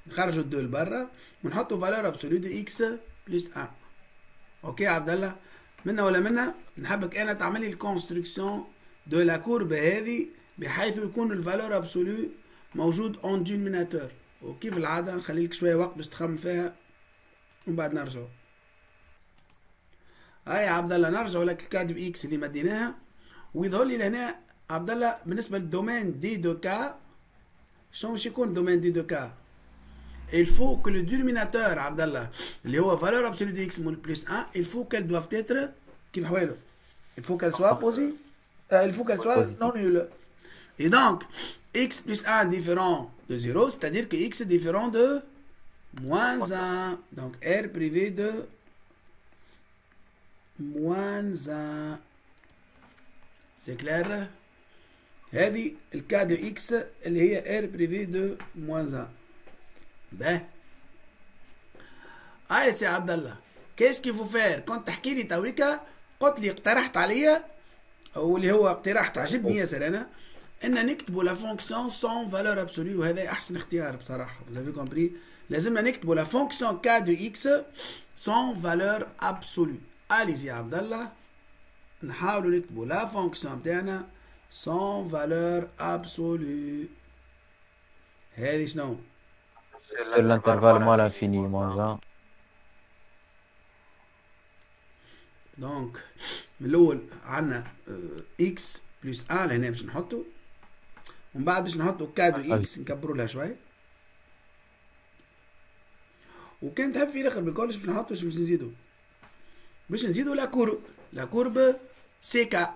نخرجوا الدو لبرا ونحطوا فالور ابسولي دو اكس بلس 1. اوكي عبد الله؟ منا ولا منا؟ نحبك انا تعمل لي الكونستركسيون دو لا كورب هذه بحيث يكون الفالور ابسولو موجود اون دينوميناتور. وكيف العاده نخلي لك شويه وقت باش تخمم فيها ومن بعد نرجعوا. هاي عبد الله نرجعوا لك الكاد في اكس اللي مديناها ويظهر لي لهنا عبد الله بالنسبه للدومين دي دو كا. شنو باش يكون دومين دي دو كا؟ il faut que le dénominateur عبد الله اللي هو valeur absolue de x plus 1 il faut qu'elle doive être كيف حواله؟ il faut qu'elle soit positive. Il faut qu'elle soit non nulle. Et donc, x plus 1 différent de 0, c'est-à-dire que x est différent de moins 1. Donc, r privé de moins 1. C'est clair? هذه الكا de x اللي هي r privé de moins 1. Ben. Allez, c'est Abdallah. Qu'est-ce qu'il faut faire? كنت تحكي لي تويكا قلت لي اقترحت عليا واللي هو اقتراح تعجبني ياسر انا ان نكتبوا لا فونكسيون سون فالور ابسولو وهذا احسن اختيار بصراحه. vous avez compris لازمنا نكتبوا la fonction k de x sans valeur absolue. Allez-y يا عبد الله نحاولوا نكتبوا la fonction بتاعنا sans valeur absolue. هذه شنو؟ Sur l'intervalle moins l'infini, moins 1. دونك من الاول عندنا اكس بلس ا لهنا باش نحطو، ومن بعد باش نحطو كادو اكس نكبروا لها شويه، وكان تحب في الاخر بالكلش باش نحطو باش نزيدو لا كورب سيكا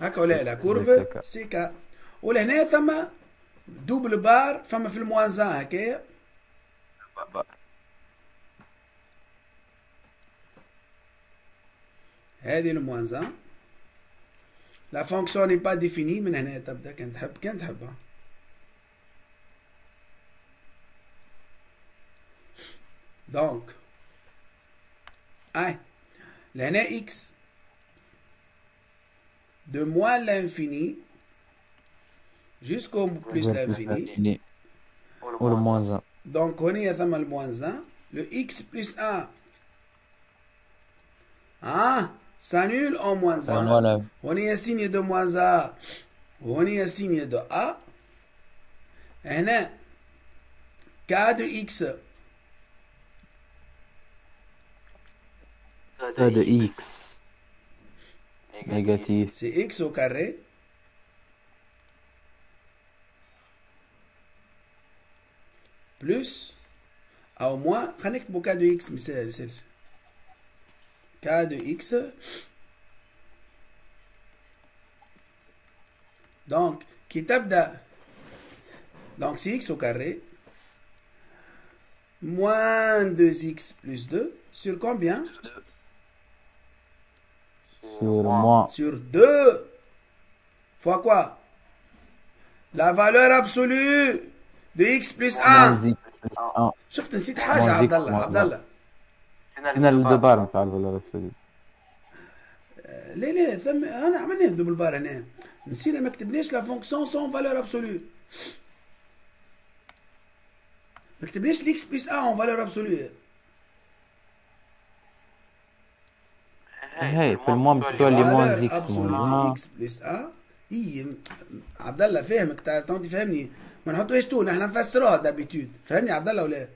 هكا ولا لا كورب سيكا. ولهنا ثم دوبل بار فما في الموانزان هكايا هذه الموانزان. لا فونكسيون ني با ديفيني، من هنا تبدا كان تحبها. دونك لهنا اكس de moins l'infini jusqu'au plus l'infini ou le moins 1. Donc هنا ثم le moins 1 le x plus 1 s'annule en moins 1. Voilà. On y a signe de moins a, on y a signe de a. هنا k de x k de x négatif, c'est x au carré plus au moins خلينا نكتبوا k de x مثال k de x. Donc qui تبدا donc c'est x au carré moins 2x plus 2 sur combien? Sur 2 fois quoi? La valeur absolue de x plus 1. شفت نسيت حاجة عبد الله نسينا الدبار نتاع الفالور ابسولو. لا ثم انا عملنا الدبل بار هنا، نسينا ما كتبناش لا فونكسيون سون فالور ابسولو، ما كتبناش الاكس بلس 1 اون فالور ابسولو. هاي في المهم باش تولي موان اكس موان اكس بلس 1. اي عبد الله فاهمك انت فاهمني، ما نحطوهاش طول احنا نفسروها دابيتود. فاهمني عبد الله ولا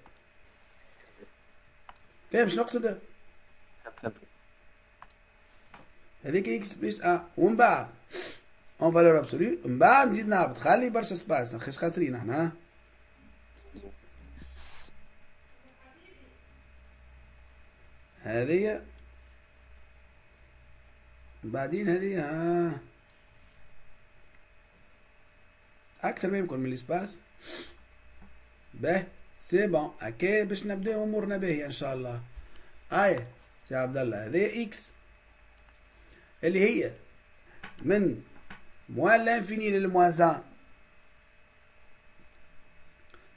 فاهم شنو نقصد؟ هذيك اكس بلس 1 ومن بعد اون فالور ابسولو، من بعد نزيد نهبط، خلي برشا سباس ما خاسرين احنا. هذه بعدين هذه اكثر ما يمكن من الاسباس. به سي بون هكا باش نبداو امورنا باهيه ان شاء الله. سي عبد الله هذه اكس اللي هي من موان لانفيني للموان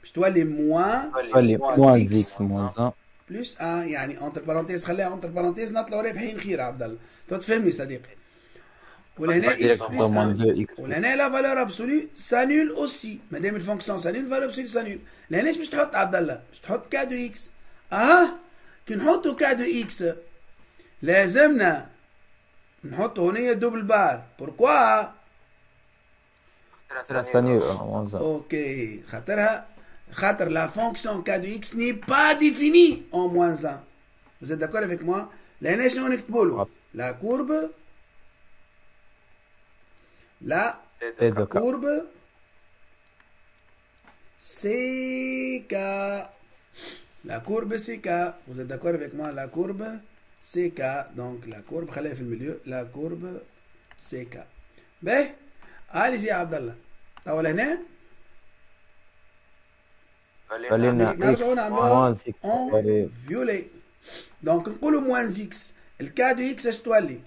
باش تولي موان اكس موان بلس يعني اونتر بارونتيز، خليها اونتر بارونتيز نطلعوا رابحين خير عبد الله. تفهمني صديقي؟ ولهنا اكس بلس 1 ولهنا لا فالور ابسولو سانول اوسي، مادام الفونكسيون سانول فالور ابسولو سانول. لهنا باش تحط عبد الله؟ باش تحط كا دو اكس. كي نحطوا كا دو اكس لازمنا نحطوا هنا دوبل بار. بوركوا؟ اوكي خاطر la fonction k de x n'est pas définie en moins 1. Vous êtes d'accord avec moi? لهنا شنو نكتبوا له؟ la courbe CK. La courbe CK. Vous êtes d'accord avec moi? La courbe CK. Donc la courbe خليها في الميليو. La courbe CK. باهي allez-y يا عبد الله. توا لهنا نرجعوا نعملوها اون فيولي. دونك نقولوا موان اكس، الكا دو اكس اش تولي؟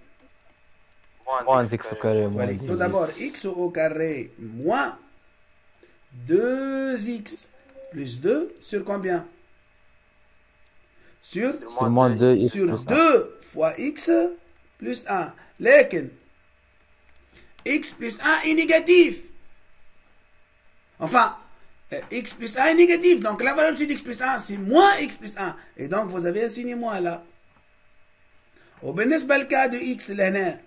موان اكس او كاري. تو دابور اكس او كاري موان 2 اكس بلس 2 sur combien؟ sur moins 2 sur 2 fois x plus 1. لكن x plus 1 est négatif. Enfin X plus 1 est négatif. Donc la valeur absolue d'X plus 1, c'est moins X plus 1. Et donc vous avez un signe moins là. وبالنسبة للكا دو X اللي هنا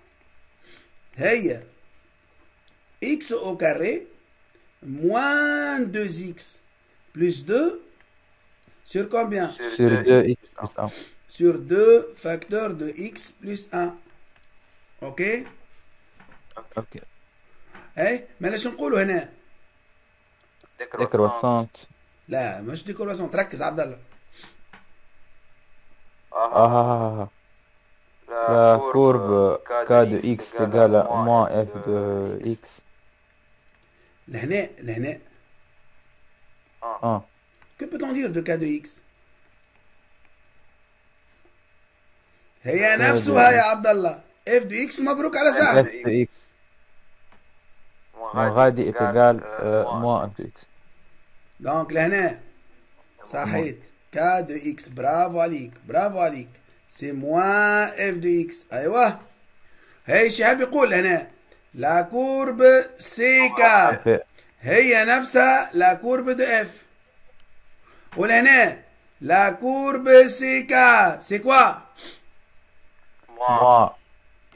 هي X au carré moins 2X plus 2 sur combien? Sur 2x plus 1. Sur 2 facteurs de X plus 1. Ok? Ok. اي ما شو نقولوا هنا؟ Décroissante. لا مش ديكوراسيون تركز عبد الله. Ah, la courbe k de x égale à moins f de x. لهنا 1. que peut-on dire de k de X؟ هي نفسها يا عبد الله f de X مبروك على f صاحب. de x moins غادي est égal moins f de x. دونك لهنا صحيت k de X برافو عليك برافو عليك سي موان f de X. ايوه هي شهاب يقول هنا لا كورب سي كا هي نفسها لا كورب دو اف. ولهنا لا كورب سي كا سي كوا؟ Moins.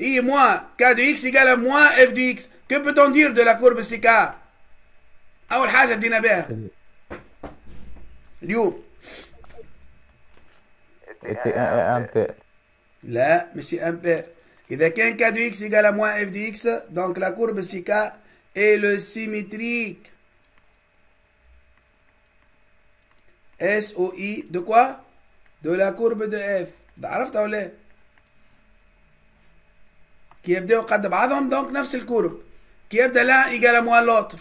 اي موان كا دو اكس يقال موان اف دو اكس. كيف بتون دير دو لا كورب سي كا؟ اول حاجه بدينا بها اليوم était un peu. لا ماشي امبير. اذا كان كا دو اكس يقال موان اف دو اكس دونك لا كورب سي كا اي لو سيميتريك اس او اي دو كوا؟ دو لا كورب دو اف. عرفتها ولا لا؟ كي يبداو قد بعضهم دونك نفس الكورب. كي يبدا لا يقال موان لوتر.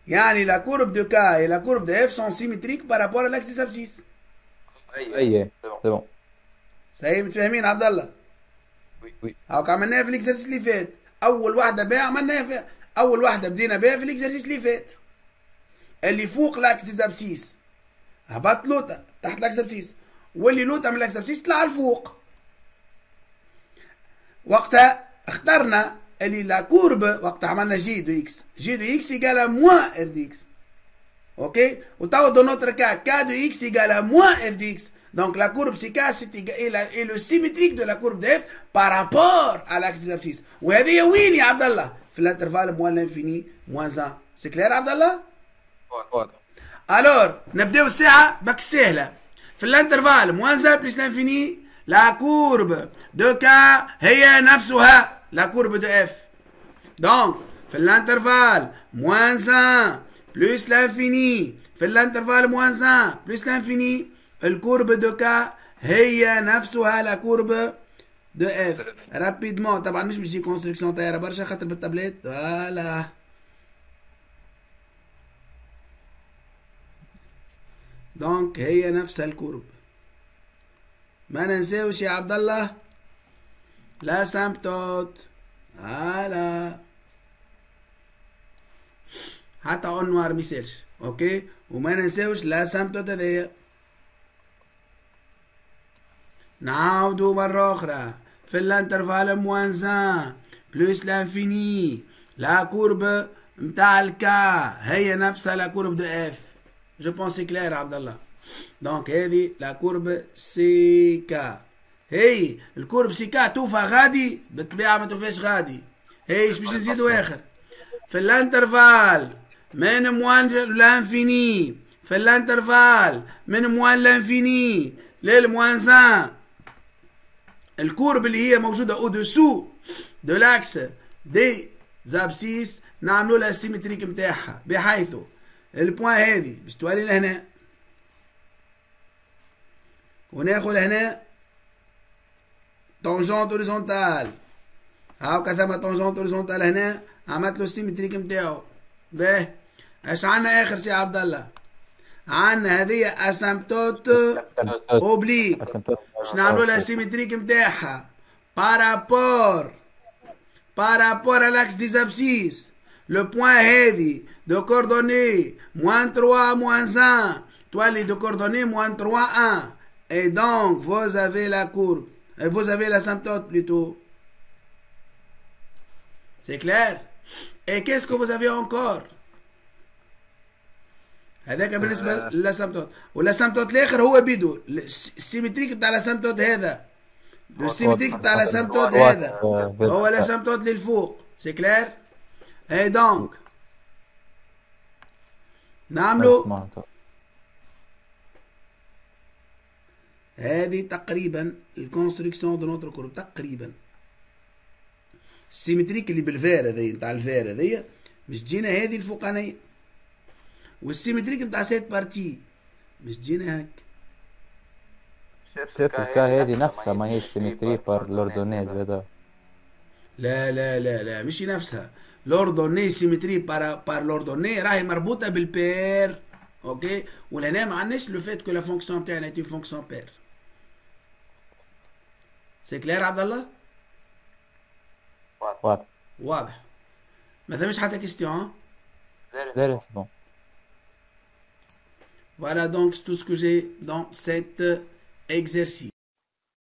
يعني لا كورب دو كا et la courbe de f sont symétriques par rapport à l'axe des abscisses. اي c'est bon. صحيح متفاهمين عبد الله؟ Oui. هاك عملناها في الاكزرسيس اللي فات. اول واحده بها عملناها في اول واحده بدينا بها في الاكزرسيس اللي فات. اللي فوق لاكس ديز ابسيس هبط لوطه تحت لاكس ابسيس واللي لوطه من لاكس ابسيس طلع لفوق. وقتها اخترنا اللي لا كورب وقتها عملنا جي دو اكس. جي دو اكس يقال موان اف دي اكس. اوكي وتوا دو نوتر كا دو اكس يقال موان اف دي اكس. Donc la courbe CK est le symétrique de la courbe de F par rapport à l'axe des abscisses. وهذه وين يا عبد الله؟ في الانترفال موان لانفيني موان 1. سي كلير عبد الله؟ الور نبداو الساعة باك سهلة. في الانترفال موان 1 بلس لانفيني لا كورب دو كا هي نفسها لا كورب دو اف. دونك في الانترفال موان 1 بلس لانفيني في الانترفال موان 1 بلس لانفيني الكورب دو كا هي نفسها لا كورب دو اف. رابيدمون طبعا مش بيجي كونستركسيون طايره برشا خاطر بالتابلت فوالا. دونك هي نفسها الكورب. ما ننساوش يا عبد الله لا سامبتوت فوالا حتى اون نوار ميسيرش. اوكي وما ننساوش لا سامبتوت هذيا. نعاودو مرة أخرى في الانترفال موان 1 بلوس لانفيني لا كورب متاع الكا هي نفسها لا كورب دو اف. جو بونس سي كلير عبد الله. دونك هذه لا كورب سي كا. هي الكورب سي كا توفى غادي بالطبيعة ما توفاش غادي. هي باش نزيدو آخر في الانترفال من موان لانفيني في الانترفال من موان لانفيني للموان 1 الكورب اللي هي موجودة او دسو دو لاكس دي زابسيس نعملوا لها السيمتريك متاعها بحيث البوان هذه باش تولي لهنا وناخذ هنا طونجونت اوريزونتال. هاكا ثم طونجونت اوريزونتال هنا عملت له السيمتريك متاعو. باهي اش عندنا اخر سي عبد الله؟ عندنا هذه اسامبتوت اوبليك. باش نعملوا لها سيمتريك نتاعها بارابور à l'axe des abscisses. Le point هذه de coordonnées moins 3 moins 1 تولي de coordonnées moins 3 1 et donc vous avez la courbe et vous avez l'asymptote plutôt. C'est clair? Et qu'est-ce que vous avez encore؟ هذاك بالنسبه للاسامتوت، والاسامتوت الاخر هو بيدو السيمتريك بتاع الاسامتوت هذا، السيمتريك بتاع الاسامتوت هذا هو الاسامتوت للفوق. سي كلير؟ اي دونك نعملوا هذه تقريبا الكونستركسيون دو نوتر كورب. تقريبا السيمتريك اللي بالفير هذي نتاع الفير هذيا مش تجينا هذه الفوقانيه، والسيمتريك نتاع سيت بارتي مش تجينا هاك. شوف الكا هذه نفسها ما هي السيمتري بار لوردونيز هذا. لا لا لا لا مش نفسها. لوردوني سيمتري بار لوردوني راهي مربوطه بالبير. اوكي، ولهنا ما عندناش لو فيت كو لا فونكسيون تاعنا تي فونكسيون بير. سي كلير عبد الله؟ واضح. واضح. ما ثمش حتى كيستيون. لا سي بون. Voilà donc tout ce que j'ai dans cet exercice.